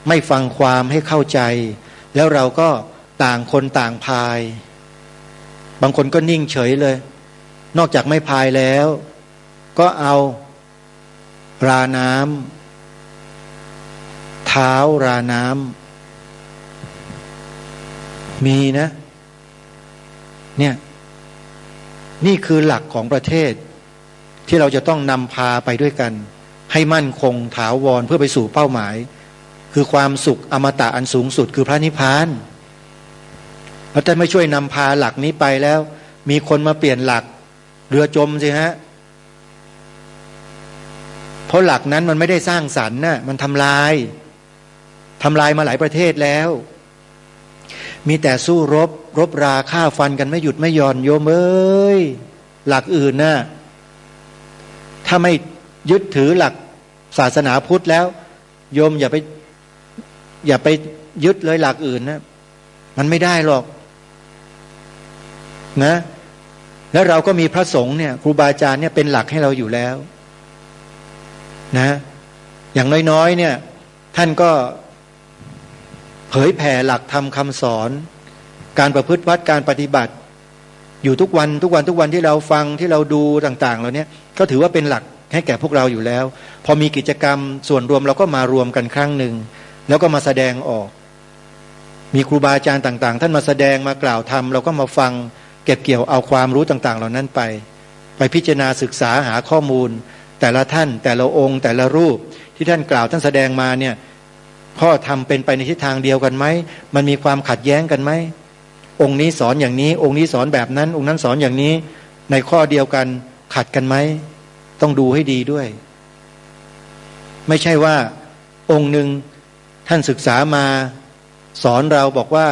ไม่ฟังความให้เข้าใจแล้วเราก็ต่างคนต่างพายบางคนก็นิ่งเฉยเลยนอกจากไม่พายแล้วก็เอาราน้ำเท้าราน้ำมีนะเนี่ยนี่คือหลักของประเทศที่เราจะต้องนำพาไปด้วยกันให้มั่นคงถาวรเพื่อไปสู่เป้าหมายคือความสุขอมตะอันสูงสุดคือพระนิพพานแล้วท่านไม่ช่วยนำพาหลักนี้ไปแล้วมีคนมาเปลี่ยนหลักเรือจมสิฮะเพราะหลักนั้นมันไม่ได้สร้างสรรค์นะมันทำลายมาหลายประเทศแล้วมีแต่สู้รบราฆ่าฟันกันไม่หยุดไม่หย่อนโยมเอ้ยหลักอื่นน่ะถ้าไม่ยึดถือหลักศาสนาพุทธแล้วโยมอย่าไปยึดเลยหลักอื่นนะมันไม่ได้หรอกนะแล้วเราก็มีพระสงฆ์เนี่ยครูบาอาจารย์เนี่ยเป็นหลักให้เราอยู่แล้วนะอย่างน้อยๆเนี่ยท่านก็เผยแผ่หลักธรรมคำสอนการประพฤติวัดการปฏิบัติอยู่ทุกวันที่เราฟังที่เราดูต่างๆเราเนี่ยก็ถือว่าเป็นหลักให้แก่พวกเราอยู่แล้วพอมีกิจกรรมส่วนรวมเราก็มารวมกันครั้งหนึ่งแล้วก็มาแสดงออกมีครูบาอาจารย์ต่างๆท่านมาแสดงมากล่าวธรรมเราก็มาฟังเก็บเกี่ยวเอาความรู้ต่างๆเหล่านั้นไปพิจารณาศึกษาหาข้อมูลแต่ละท่านแต่ละองค์แต่ละรูปที่ท่านกล่าวท่านแสดงมาเนี่ยข้อธรรมเป็นไปในทิศทางเดียวกันไหมมันมีความขัดแย้งกันไหมองค์นี้สอนอย่างนี้องค์นี้สอนแบบนั้นองค์นั้นสอนอย่างนี้ในข้อเดียวกันขัดกันไหมต้องดูให้ดีด้วยไม่ใช่ว่าองค์หนึ่งท่านศึกษามาสอนเราบอกว่า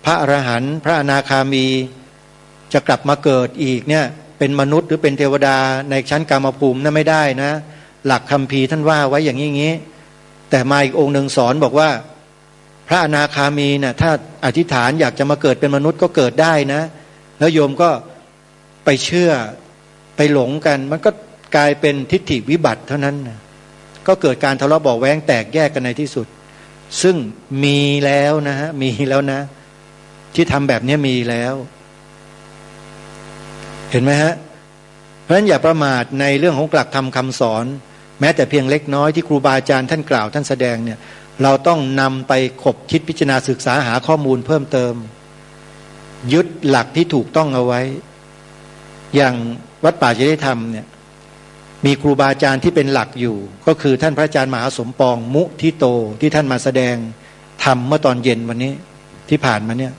พระอรหันต์พระอนาคามีจะกลับมาเกิดอีกเนี่ยเป็นมนุษย์หรือเป็นเทวดาในชั้นกามภูมินั่นไม่ได้นะหลักคัมภีร์ท่านว่าไว้อย่างนี้แต่มาอีกองค์หนึ่งสอนบอกว่าพระอนาคามีเนี่ยถ้าอธิษฐานอยากจะมาเกิดเป็นมนุษย์ก็เกิดได้นะแล้วโยมก็ไปเชื่อไปหลงกันมันก็กลายเป็นทิฏฐิวิบัติเท่านั้นนะก็เกิดการทะเลาะเบาะแว้งแตกแยกกันในที่สุดซึ่งมีแล้วนะฮะมีแล้วนะที่ทำแบบนี้มีแล้วเห็นไหมฮะเพราะฉะนั้นอย่าประมาทในเรื่องของหลักธรรมคำสอนแม้แต่เพียงเล็กน้อยที่ครูบาอาจารย์ท่านกล่าวท่านแสดงเนี่ยเราต้องนำไปขบคิดพิจารณาศึกษาหาข้อมูลเพิ่มเติมยึดหลักที่ถูกต้องเอาไว้อย่างวัดป่าจะได้ทำเนี่ยมีครูบาอาจารย์ที่เป็นหลักอยู่ก็คือท่านพระอาจารย์มหาสมปองมุทิโตที่ท่านมาแสดงธรรมเมื่อตอนเย็นวันนี้ที่ผ่านมาเนี่ย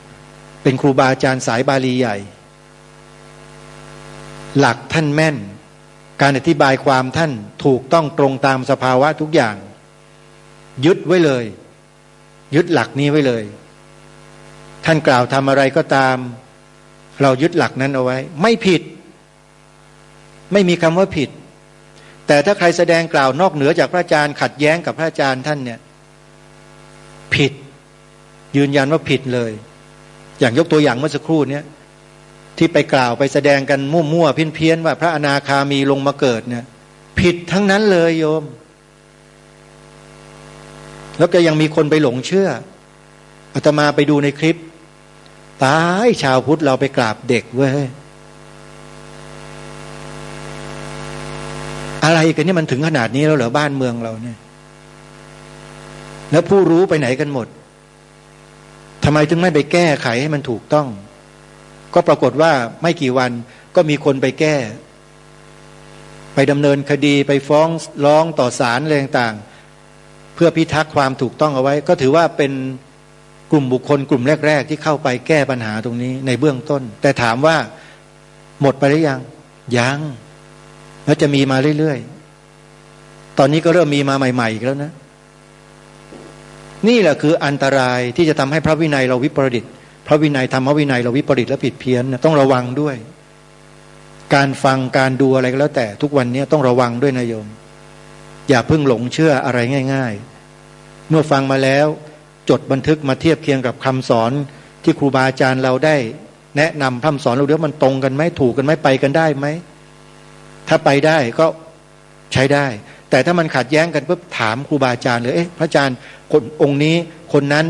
เป็นครูบาอาจารย์สายบาลีใหญ่หลักท่านแม่นการอธิบายความท่านถูกต้องตรงตามสภาวะทุกอย่างยึดไว้เลยยึดหลักนี้ไว้เลยท่านกล่าวทำอะไรก็ตามเรายึดหลักนั้นเอาไว้ไม่ผิดไม่มีคำว่าผิดแต่ถ้าใครแสดงกล่าวนอกเหนือจากพระอาจารย์ขัดแย้งกับพระอาจารย์ท่านเนี่ยผิดยืนยันว่าผิดเลยอย่างยกตัวอย่างเมื่อสักครู่นี้ที่ไปกล่าวไปแสดงกันมั่วๆเพี้ยนๆว่าพระอนาคามีลงมาเกิดเนี่ย ผิดทั้งนั้นเลยโยมแล้วก็ยังมีคนไปหลงเชื่ออาตมาไปดูในคลิปตายชาวพุทธเราไปกราบเด็กเว้ยอะไรกันนี่มันถึงขนาดนี้แล้วเหรอบ้านเมืองเราเนี่ยแล้วผู้รู้ไปไหนกันหมดทำไมถึงไม่ไปแก้ไขให้มันถูกต้องก็ปรากฏว่าไม่กี่วันก็มีคนไปแก้ไปดำเนินคดีไปฟ้องร้องต่อศาลอะไรต่างๆเพื่อพิทักษ์ความถูกต้องเอาไว้ก็ถือว่าเป็นกลุ่มบุคคลกลุ่มแรกๆที่เข้าไปแก้ปัญหาตรงนี้ในเบื้องต้นแต่ถามว่าหมดไปหรือยังแล้วจะมีมาเรื่อยๆตอนนี้ก็เริ่มมีมาใหม่ๆอีกแล้วนะนี่แหละคืออันตรายที่จะทำให้พระวินัยเราวิปริตพระวินัยธรรมวินัยเราวิปริตและผิดเพี้ยนต้องระวังด้วยการฟังการดูอะไรก็แล้วแต่ทุกวันนี้ต้องระวังด้วยนะโยมอย่าเพิ่งหลงเชื่ออะไรง่ายๆเมื่อฟังมาแล้วจดบันทึกมาเทียบเคียงกับคำสอนที่ครูบาอาจารย์เราได้แนะนำพร่ำสอนเราเดี๋ยวมันตรงกันไหมถูกกันไหมไปกันได้ไหมถ้าไปได้ก็ใช้ได้แต่ถ้ามันขัดแย้งกันปุ๊บถามครูบาอาจารย์เลยพระอาจารย์คนองค์นี้คนนั้น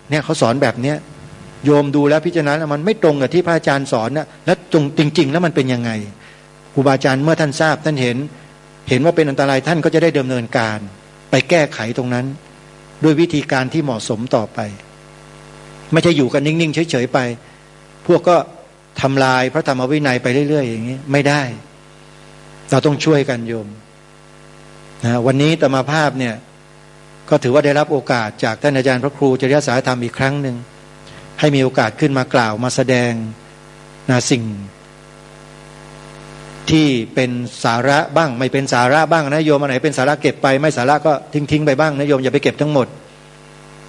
เนี่ยเขาสอนแบบเนี้ยโยมดูแล้วพิจารณาแล้วมันไม่ตรงกับที่พระอาจารย์สอนนะแล้วจริงๆแล้วมันเป็นยังไงครูบาอาจารย์เมื่อท่านทราบท่านเห็นว่าเป็นอันตรายท่านก็จะได้ดำเนินการไปแก้ไขตรงนั้นด้วยวิธีการที่เหมาะสมต่อไปไม่ใช่อยู่กันนิ่งๆเฉยๆไปพวกก็ทำลายพระธรรมวินัยไปเรื่อยๆอย่างนี้ไม่ได้เราต้องช่วยกันโยมนะวันนี้อาตมาภาพเนี่ยก็ถือว่าได้รับโอกาสจากท่านอาจารย์พระครูจริยสารธรรมอีกครั้งหนึ่งให้มีโอกาสขึ้นมากล่าวมาแสดงสิ่งที่เป็นสาระบ้างไม่เป็นสาระบ้างนะโยมอันไหนเป็นสาระเก็บไปไม่สาระก็ทิ้งไปบ้างนะโยมอย่าไปเก็บทั้งหมด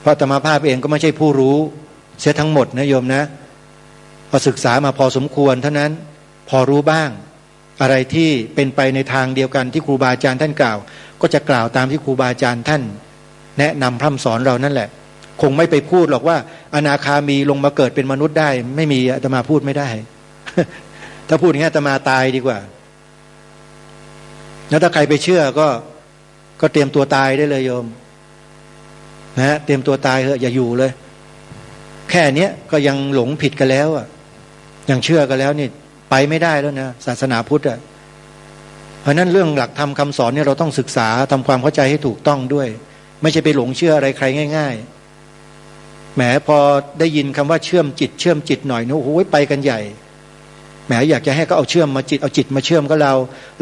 เพราะอาตมาภาพเองก็ไม่ใช่ผู้รู้เสียทั้งหมดนะโยมนะพอศึกษามาพอสมควรเท่านั้นพอรู้บ้างอะไรที่เป็นไปในทางเดียวกันที่ครูบาอาจารย์ท่านกล่าวก็จะกล่าวตามที่ครูบาอาจารย์ท่านแนะนำพร่ำสอนเรานั่นแหละคงไม่ไปพูดหรอกว่าอนาคามีลงมาเกิดเป็นมนุษย์ได้ไม่มีอาตมาพูดไม่ได้ ถ้าพูดอย่างนี้อาตมาตายดีกว่าแล้วถ้าใครไปเชื่อก็เตรียมตัวตายได้เลยโยมนะเตรียมตัวตายเถอะอย่าอยู่เลยแค่นี้ก็ยังหลงผิดกันแล้วอ่ะยังเชื่อกันแล้วนี่ไปไม่ได้แล้วนะศาสนาพุทธอ่ะเพราะนั้นเรื่องหลักธรรมคำสอนเนี่ยเราต้องศึกษาทำความเข้าใจให้ถูกต้องด้วยไม่ใช่ไปหลงเชื่ออะไรใครง่ายๆแหมพอได้ยินคำว่าเชื่อมจิตหน่อยโอ้โหไปกันใหญ่แหมอยากจะให้เขาเอาเชื่อมมาจิตเอาจิตมาเชื่อมกับเร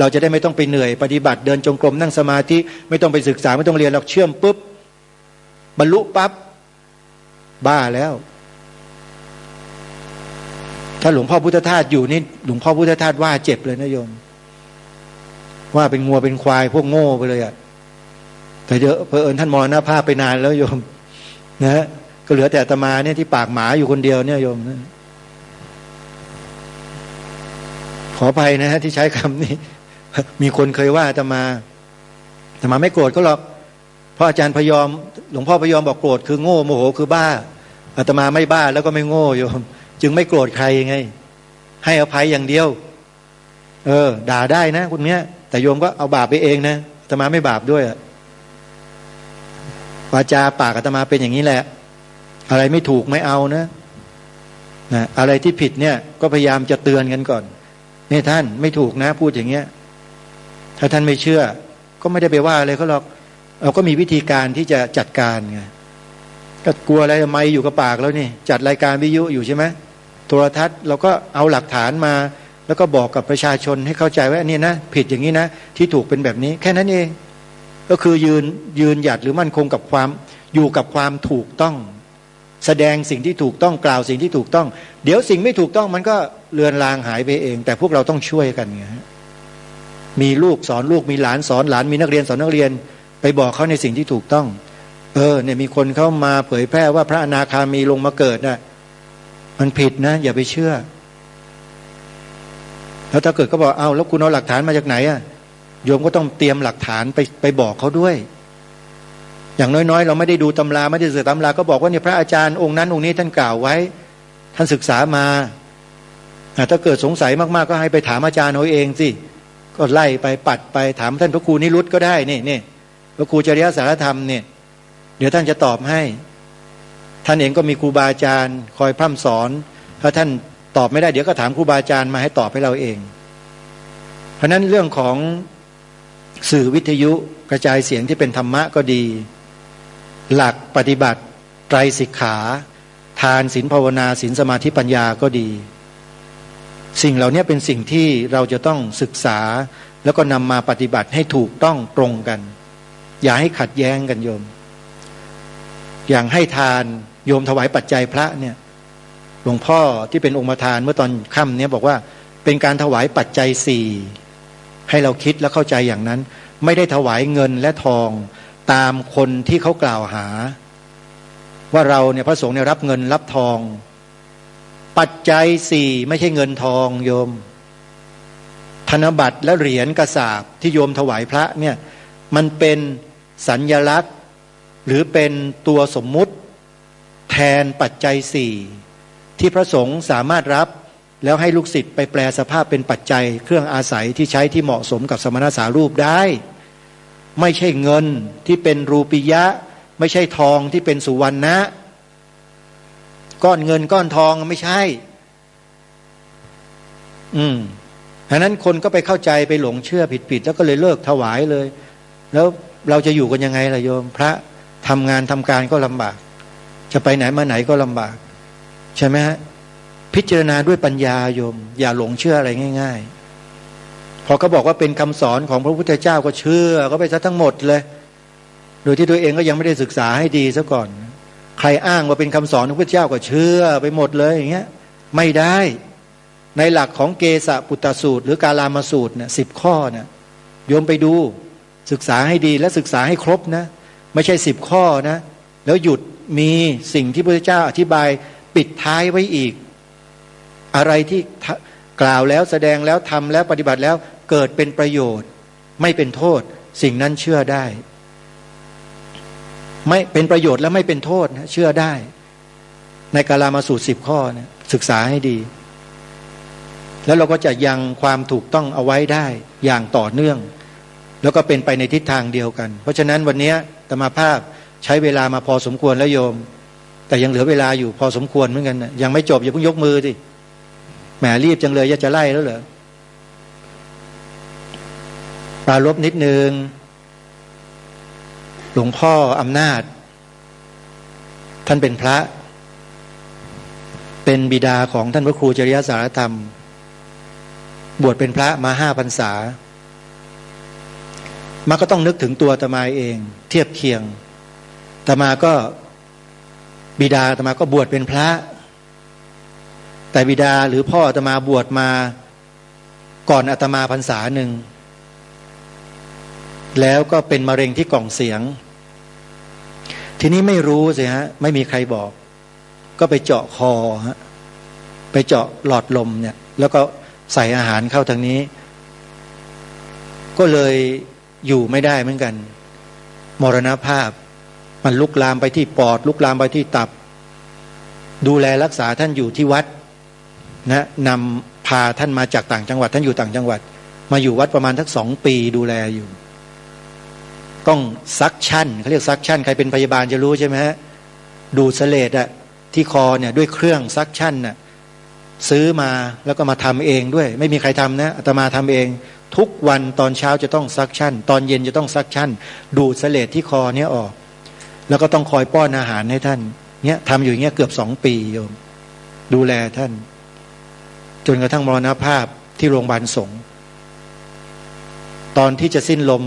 าจะได้ไม่ต้องไปเหนื่อยปฏิบัติเดินจงกรมนั่งสมาธิไม่ต้องไปศึกษาไม่ต้องเรียนเราเชื่อมปุ๊บบรรลุปั๊บบ้าแล้วถ้าหลวงพ่อพุทธทาสอยู่นี่หลวงพ่อพุทธทาสว่าเจ็บเลยนะโยมว่าเป็นงัวเป็นควายพวกโง่ไปเลยอ่ะแต่เยอะเผอิญท่านมรณภาพไปนานแล้วโยมนะก็เหลือแต่อาตมาเนี่ยที่ปากหมาอยู่คนเดียวเนี่ยโยมขออภัยนะฮะที่ใช้คำนี้มีคนเคยว่าอาตมาไม่โกรธก็หรอกเพราะอาจารย์พยอมหลวงพ่อพยอมบอกโกรธคือโง่โมโหคือบ้าอาตมาไม่บ้าแล้วก็ไม่โง่โยมจึงไม่โกรธใครไงให้อภัยอย่างเดียวด่าได้นะคุณเนี้ยแต่โยมก็เอาบาปไปเองนะอาตมาไม่บาปด้วยวาจาปากอาตมาเป็นอย่างนี้แหละอะไรไม่ถูกไม่เอานะอะไรที่ผิดเนี่ยก็พยายามจะเตือนกันก่อนนี่ท่านไม่ถูกนะพูดอย่างเงี้ยถ้าท่านไม่เชื่อก็ไม่ได้ไปว่าอะไรเขาหรอกเราก็มีวิธีการที่จะจัดการไงก็กลัวอะไรไม่อยู่กับปากแล้วนี่จัดรายการวิทยุอยู่ใช่ไหมโทรทัศน์เราก็เอาหลักฐานมาแล้วก็บอกกับประชาชนให้เข้าใจว่านี่นะผิดอย่างนี้นะที่ถูกเป็นแบบนี้แค่นั้นเองก็คือยืนหยัดหรือมั่นคงกับความอยู่กับความถูกต้องแสดงสิ่งที่ถูกต้องกล่าวสิ่งที่ถูกต้องเดี๋ยวสิ่งไม่ถูกต้องมันก็เลือนลางหายไปเองแต่พวกเราต้องช่วยกันไงมีลูกสอนลูกมีหลานสอนหลานมีนักเรียนสอนนักเรียนไปบอกเขาในสิ่งที่ถูกต้องเนี่ยมีคนเข้ามาเผยแพร่ว่าพระอนาคามีลงมาเกิดนะมันผิดนะอย่าไปเชื่อแล้วถ้าเกิดเขาบอกแล้วคุณเอาหลักฐานมาจากไหนโยมก็ต้องเตรียมหลักฐานไปบอกเขาด้วยอย่างน้อยๆเราไม่ได้ดูตำราไม่ได้ศึกษาตำราก็บอกว่าเนี่ยพระอาจารย์องค์นั้นองค์นี้ท่านกล่าวไว้ท่านศึกษามาถ้าเกิดสงสัยมากๆก็ให้ไปถามอาจารย์เอาเองสิ ก็ไล่ไปปัดไปถามท่านพระครูนิรุตก็ได้นี่พระครูจริยสารธรรมเนี่ยเดี๋ยวท่านจะตอบให้ท่านเองก็มีครูบาอาจารย์คอยพร่ำสอนถ้าท่านตอบไม่ได้เดี๋ยวก็ถามครูบาอาจารย์มาให้ตอบให้เราเองเพราะนั้นเรื่องของสื่อวิทยุกระจายเสียงที่เป็นธรรมะก็ดีหลักปฏิบัติไตรสิกขาทานศีลภาวนาศีลสมาธิปัญญาก็ดีสิ่งเหล่านี้เป็นสิ่งที่เราจะต้องศึกษาแล้วก็นำมาปฏิบัติให้ถูกต้องตรงกันอย่าให้ขัดแย้งกันโยมอย่างให้ทานโยมถวายปัจจัยพระเนี่ยหลวงพ่อที่เป็นองค์ประธานเมื่อตอนค่ำเนี่ยบอกว่าเป็นการถวายปัจจัย4ให้เราคิดและเข้าใจอย่างนั้นไม่ได้ถวายเงินและทองตามคนที่เขากล่าวหาว่าเราเนี่ยพระสงฆ์เนี่ยรับเงินรับทองปัจจัย4ไม่ใช่เงินทองโยมธนบัตรและเหรียญกระสาบที่โยมถวายพระเนี่ยมันเป็นสัญลักษณ์หรือเป็นตัวสมมุติแทนปัจจัย4ที่พระสงฆ์สามารถรับแล้วให้ลูกศิษย์ไปแปลสภาพเป็นปัจจัยเครื่องอาศัยที่ใช้ที่เหมาะสมกับสมณสารูปได้ไม่ใช่เงินที่เป็นรูปิยะไม่ใช่ทองที่เป็นสุวรรณะก้อนเงินก้อนทองไม่ใช่ดังนั้นคนก็ไปเข้าใจไปหลงเชื่อผิดๆแล้วก็เลยเลิกถวายเลยแล้วเราจะอยู่กันยังไงล่ะโยมพระทำงานทำการก็ลำบากจะไปไหนมาไหนก็ลำบากใช่ไหมฮะพิจารณาด้วยปัญญาโยมอย่าหลงเชื่ออะไรง่ายๆพอเขาบอกว่าเป็นคำสอนของพระพุทธเจ้าก็เชื่อก็ไปซะทั้งหมดเลยโดยที่ตัวเองก็ยังไม่ได้ศึกษาให้ดีซะก่อนใครอ้างว่าเป็นคำสอนของพระเจ้าก็เชื่อไปหมดเลยอย่างเงี้ยไม่ได้ในหลักของเกสปุตตสูตรหรือกาลามสูตรเนี่ย10 ข้อเนี่ยโยมไปดูศึกษาให้ดีและศึกษาให้ครบนะไม่ใช่10 ข้อนะแล้วหยุดมีสิ่งที่พระพุทธเจ้าอธิบายปิดท้ายไว้อีกอะไรที่กล่าวแล้วแสดงแล้วทำแล้วปฏิบัติแล้วเกิดเป็นประโยชน์ไม่เป็นโทษสิ่งนั้นเชื่อได้ไม่เป็นประโยชน์และไม่เป็นโทษนะเชื่อได้ในกาลามสูตร10 ข้อเนี่ยศึกษาให้ดีแล้วเราก็จะยังความถูกต้องเอาไว้ได้อย่างต่อเนื่องแล้วก็เป็นไปในทิศทางเดียวกันเพราะฉะนั้นวันนี้อาตมาภาพใช้เวลามาพอสมควรแล้วโยมแต่ยังเหลือเวลาอยู่พอสมควรเหมือนกันนะยังไม่จบอย่าเพิ่งยกมือสิแหมรีบจังเลยจะไล่แล้วเหรอปรารภนิดนึงหลวงพ่ออำนาจท่านเป็นพระเป็นบิดาของท่านพระครูจริยสารธรรมบวชเป็นพระมา5 พรรษามาก็ต้องนึกถึงตัวอาตมาเองเทียบเคียงอาตมาก็บิดาอาตมาก็บวชเป็นพระแต่บิดาหรือพ่ออาตมาบวชมาก่อนอาตมาพรรษาหนึ่งแล้วก็เป็นมะเร็งที่กล่องเสียงทีนี้ไม่รู้สิฮะไม่มีใครบอกก็ไปเจาะคอฮะไปเจาะหลอดลมเนี่ยแล้วก็ใส่อาหารเข้าทางนี้ก็เลยอยู่ไม่ได้เหมือนกันมรณภาพมันลุกลามไปที่ปอดลุกลามไปที่ตับดูแลรักษาท่านอยู่ที่วัดนะนำพาท่านมาจากต่างจังหวัดท่านอยู่ต่างจังหวัดมาอยู่วัดประมาณทั้ง2 ปีดูแลอยู่ต้องซักชั่นเขาเรียกซักชั่นใครเป็นพยาบาลจะรู้ใช่ไหมฮะดูดเสลดอะที่คอเนี่ยด้วยเครื่องซักชั่นน่ะซื้อมาแล้วก็มาทำเองด้วยไม่มีใครทำนะอาตมาทำเองทุกวันตอนเช้าจะต้องซักชั่นตอนเย็นจะต้องซักชั่นดูดเสลดที่คอเนี่ยออกแล้วก็ต้องคอยป้อนอาหารให้ท่านเนี่ยทำอยู่อย่างเงี้ยเกือบ2 ปีโยมดูแลท่านจนกระทั่งมรณภาพที่โรงพยาบาลสงฆ์ตอนที่จะสิ้นลม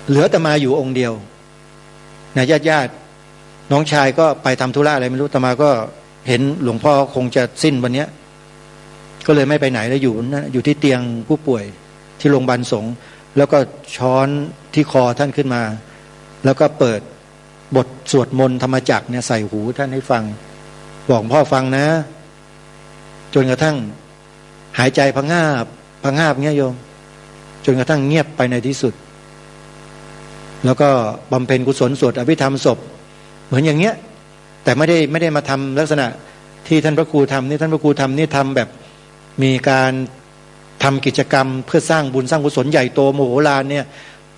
เหลืออาตมาอยู่องค์เดียวนะญาติน้องชายก็ไปทำธุระอะไรไม่รู้อาตมาก็เห็นหลวงพ่อคงจะสิ้นวันนี้ก็เลยไม่ไปไหนแล้วอยู่ที่เตียงผู้ป่วยที่โรงพยาบาลสงฆ์แล้วก็ช้อนที่คอท่านขึ้นมาแล้วก็เปิดบทสวดมนต์ธรรมจักรเนี่ยใส่หูท่านให้ฟังบอกพ่อฟังนะจนกระทั่งหายใจพะงาบเงี้ยโยมจนกระทั่งเงียบไปในที่สุดแล้วก็บำเพ็ญกุศลสวดอภิธรรมศพเหมือนอย่างเงี้ยแต่ไม่ได้มาทำลักษณะที่ท่านพระครูทำนี่ท่านพระครูทำนี่ทำแบบมีการ ทำกิจกรรมเพื่อสร้างบุญสร้างกุศลใหญ่โตโมโหลานเนี่ย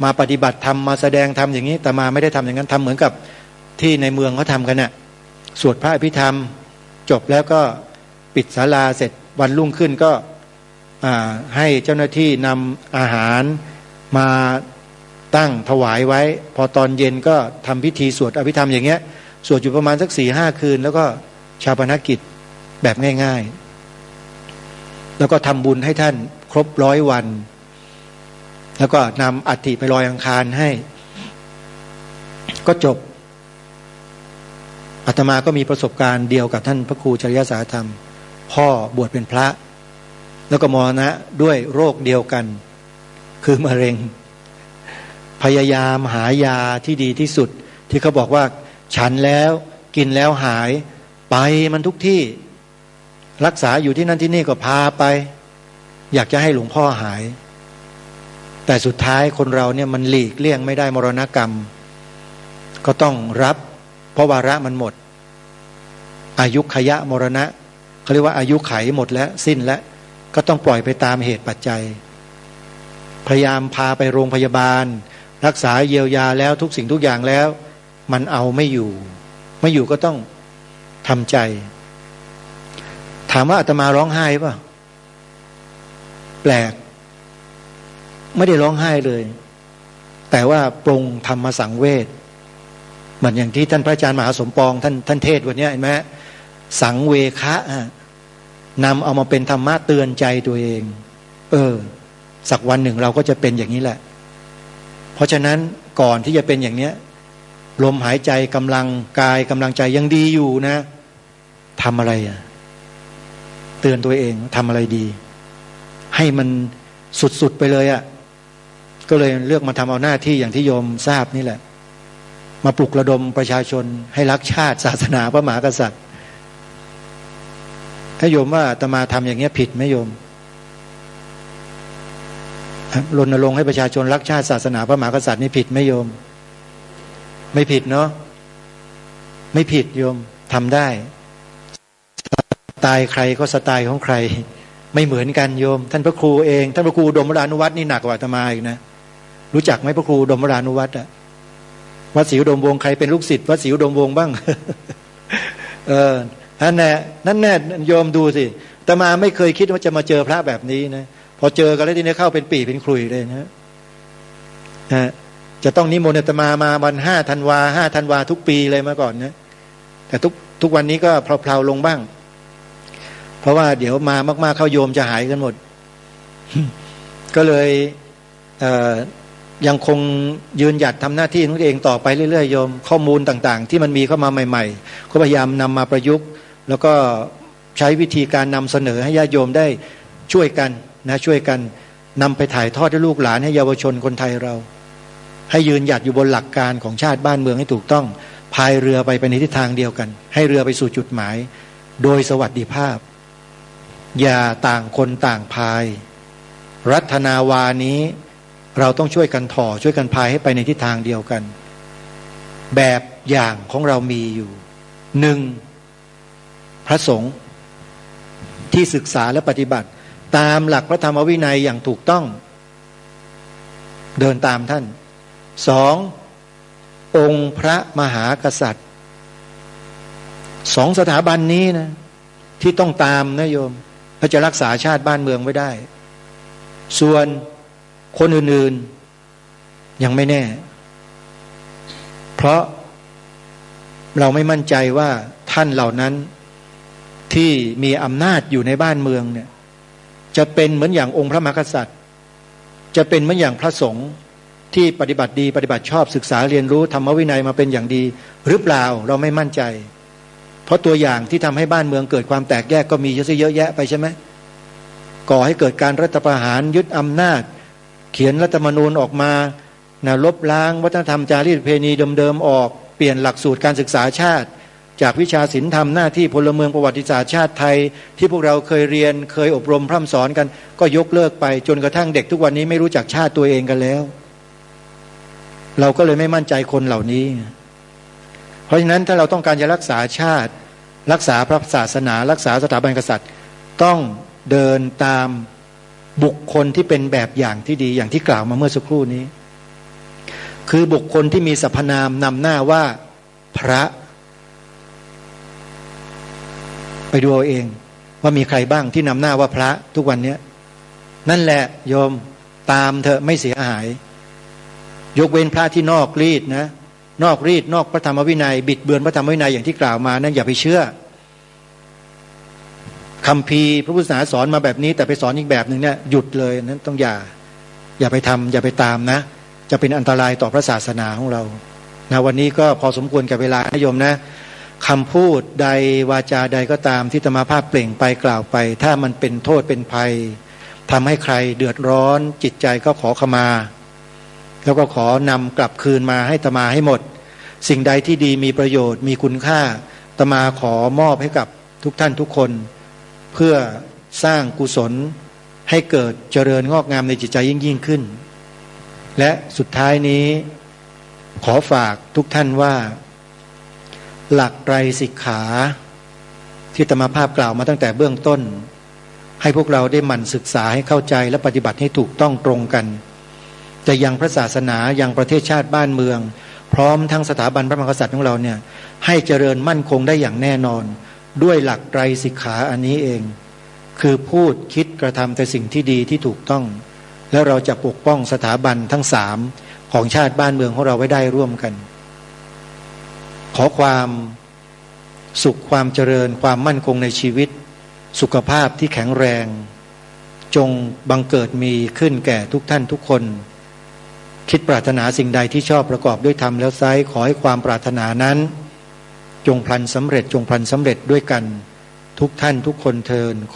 มาปฏิบัติธรรมมาแสดงธรรมอย่างนี้แต่มาไม่ได้ทำอย่างนั้นทำเหมือนกับที่ในเมืองเขาทำกันน่ะสวดพระอภิธรรมจบแล้วก็ปิดศาลาเสร็จวันรุ่งขึ้นก็ให้เจ้าหน้าที่นำอาหารมาตั้งถวายไว้พอตอนเย็นก็ทำพิธีสวดอภิธรรมอย่างเงี้ยสวดอยู่ประมาณสัก 4-5 คืนแล้วก็ชาปนกิจแบบง่ายๆแล้วก็ทำบุญให้ท่านครบ100 วันแล้วก็นำอัฐิไปลอยอังคารให้ก็จบอาตมาก็มีประสบการณ์เดียวกับท่านพระครูจริยสาธรรมพ่อบวชเป็นพระแล้วก็มรณะด้วยโรคเดียวกันคือมะเร็งพยายามหายาที่ดีที่สุดที่เขาบอกว่าฉันแล้วกินแล้วหายไปมันทุกที่รักษาอยู่ที่นั่นที่นี่ก็พาไปอยากจะให้หลวงพ่อหายแต่สุดท้ายคนเราเนี่ยมันหลีกเลี่ยงไม่ได้มรณกรรมก็ต้องรับเพราะวาระมันหมดอายุขยะมรณะเขาเรียกว่าอายุไขหมดแล้วสิ้นแล้วก็ต้องปล่อยไปตามเหตุปัจจัยพยายามพาไปโรงพยาบาลรักษาเยียวยาแล้วทุกสิ่งทุกอย่างแล้วมันเอาไม่อยู่ก็ต้องทำใจถามว่าอาตมาร้องไห้ป่ะแปลกไม่ได้ร้องไห้เลยแต่ว่าปรงธรรมสังเวชเหมือนอย่างที่ท่านพระอาจารย์มหาสมปองท่านเทศวันนี้เห็นไหมสังเวคะนำเอามาเป็นธรรมะเตือนใจตัวเองสักวันหนึ่งเราก็จะเป็นอย่างนี้แหละเพราะฉะนั้นก่อนที่จะเป็นอย่างเนี้ยลมหายใจกำลังกายกำลังใจยังดีอยู่นะทำอะไรเตือนตัวเองทำอะไรดีให้มันสุดๆไปเลยก็เลยเลือกมาทำเอาหน้าที่อย่างที่โยมทราบนี่แหละมาปลุกระดมประชาชนให้รักชาติศาสนาพระมหากษัตริย์ถ้าโยมว่าอาตมาทำอย่างเงี้ยผิดไหมโยมรณรงค์ให้ประชาชนรักชาติศาสนาพระมหากษัตริย์นี่ผิดไหมโยมไม่ผิดเนาะไม่ผิดโยมทำได้สไตล์ใครก็สไตล์ของใครไม่เหมือนกันโยมท่านพระครูเองท่านพระครูอุดมวรานุวัฒน์นี่หนักกว่าอาตมาอีกนะรู้จักไหมพระครูอุดมวรานุวัฒน์วัดศรีอุดมวงศ์ใครเป็นลูกศิษย์วัดศรีอุดมวงศ์บ้าง นั่นแน่โยมดูสิอาตมาไม่เคยคิดว่าจะมาเจอพระแบบนี้นะพอเจอกันแล้วทีนี้เข้าเป็นปี่เป็นขลุ่ยเลยนะจะต้องนิมนต์อาตมาวัน5 ธันวาทุกปีเลยมาก่อนนะแต่ทุกวันนี้ก็เพลาๆลงบ้างเพราะว่าเดี๋ยวมามากๆเข้าโยมจะหายกันหมด ก็เลยยังคงยืนหยัดทำหน้าที่ของตัวเองต่อไปเรื่อยๆโยมข้อมูลต่างๆที่มันมีเข้ามาใหม่ๆก็พยายามนำมาประยุกต์แล้วก็ใช้วิธีการนำเสนอให้ญาติโยมได้ช่วยกันนำไปถ่ายทอดให้ลูกหลานให้เยาวชนคนไทยเราให้ยืนหยัดอยู่บนหลักการของชาติบ้านเมืองให้ถูกต้องพายเรือไปในทิศทางเดียวกันให้เรือไปสู่จุดหมายโดยสวัสดิภาพอย่าต่างคนต่างพายรัตนาวานี้เราต้องช่วยกันถ่อช่วยกันพายให้ไปในทิศทางเดียวกันแบบอย่างของเรามีอยู่1พระสงฆ์ที่ศึกษาและปฏิบัติตามหลักพระธรรมวินัยอย่างถูกต้องเดินตามท่าน2องค์พระมหากษัตริย์2สถาบันนี้นะที่ต้องตามนะโยมเพื่อจะรักษาชาติบ้านเมืองไว้ได้ส่วนคนอื่นๆยังไม่แน่เพราะเราไม่มั่นใจว่าท่านเหล่านั้นที่มีอำนาจอยู่ในบ้านเมืองเนี่ยจะเป็นเหมือนอย่างองค์พระมหากษัตริย์จะเป็นเหมือนอย่างพระสงฆ์ที่ปฏิบัติดีปฏิบัติชอบศึกษาเรียนรู้ธรรมวินัยมาเป็นอย่างดีหรือเปล่าเราไม่มั่นใจเพราะตัวอย่างที่ทำให้บ้านเมืองเกิดความแตกแยกก็มีเยอะแยะไปใช่ไหมก่อให้เกิดการรัฐประหารยึดอำนาจเขียนรัฐธรรมนูญออกมาลบล้างวัฒนธรรมจารีตประเพณีเดิมๆออกเปลี่ยนหลักสูตรการศึกษาชาติจากวิชาศิลธรรมหน้าที่พลเมืองประวัติศาสตร์ชาติไทยที่พวกเราเคยเรียนเคยอบรมพร่ำสอนกันก็ยกเลิกไปจนกระทั่งเด็กทุกวันนี้ไม่รู้จักชาติตัวเองกันแล้วเราก็เลยไม่มั่นใจคนเหล่านี้เพราะฉะนั้นถ้าเราต้องการจะรักษาชาติรักษาพระศาสนารักษาสถาบันกษัตริย์ต้องเดินตาม บุคคลที่เป็นแบบอย่างที่ดีอย่างที่กล่าวมาเมื่อสักครู่นี้ คือบุคคลที่มีสรรพนามนำหน้าว่าพระไปดูเอาเองว่ามีใครบ้างที่นำหน้าว่าพระทุกวันนี้นั่นแหละโยมตามเถอะไม่เสียหายยกเว้นพระที่นอกรีดนะนอกรีดนอกพระธรรมวินัยบิดเบือนพระธรรมวินัยอย่างที่กล่าวมานั้นอย่าไปเชื่อคัมภีร์พระพุทธศาสนาสอนมาแบบนี้แต่ไปสอนอีกแบบหนึ่งเนี่ยหยุดเลยนั้นต้องอย่าไปทำอย่าไปตามนะจะเป็นอันตรายต่อพระศาสนาของเรานะวันนี้ก็พอสมควรกับเวลานะโยมนะคำพูดใดวาจาใดก็ตามที่อาตมาภาพเปล่งไปกล่าวไปถ้ามันเป็นโทษเป็นภัยทำให้ใครเดือดร้อนจิตใจก็ขอขมาแล้วก็ขอนำกลับคืนมาให้อาตมาให้หมดสิ่งใดที่ดีมีประโยชน์มีคุณค่าอาตมาขอมอบให้กับทุกท่านทุกคนเพื่อสร้างกุศลให้เกิดเจริญงอกงามในจิตใจยิ่งขึ้นและสุดท้ายนี้ขอฝากทุกท่านว่าหลักไตรสิกขาที่อาตมาภาพกล่าวมาตั้งแต่เบื้องต้นให้พวกเราได้หมั่นศึกษาให้เข้าใจและปฏิบัติให้ถูกต้องตรงกันจะยังพระศาสนายังประเทศชาติบ้านเมืองพร้อมทั้งสถาบันพระมหากษัตริย์ของเราเนี่ยให้เจริญมั่นคงได้อย่างแน่นอนด้วยหลักไตรสิกขาอันนี้เองคือพูดคิดกระทำแต่สิ่งที่ดีที่ถูกต้องแล้วเราจะปกป้องสถาบันทั้งสามของชาติบ้านเมืองของเราไว้ได้ร่วมกันขอความสุขความเจริญความมั่นคงในชีวิตสุขภาพที่แข็งแรงจงบังเกิดมีขึ้นแก่ทุกท่านทุกคนคิดปรารถนาสิ่งใดที่ชอบประกอบด้วยธรรมแล้วไซร้ขอให้ความปรารถนานั้นจงพลันสำเร็จจงพลันสำเร็จด้วยกันทุกท่านทุกคนเทิน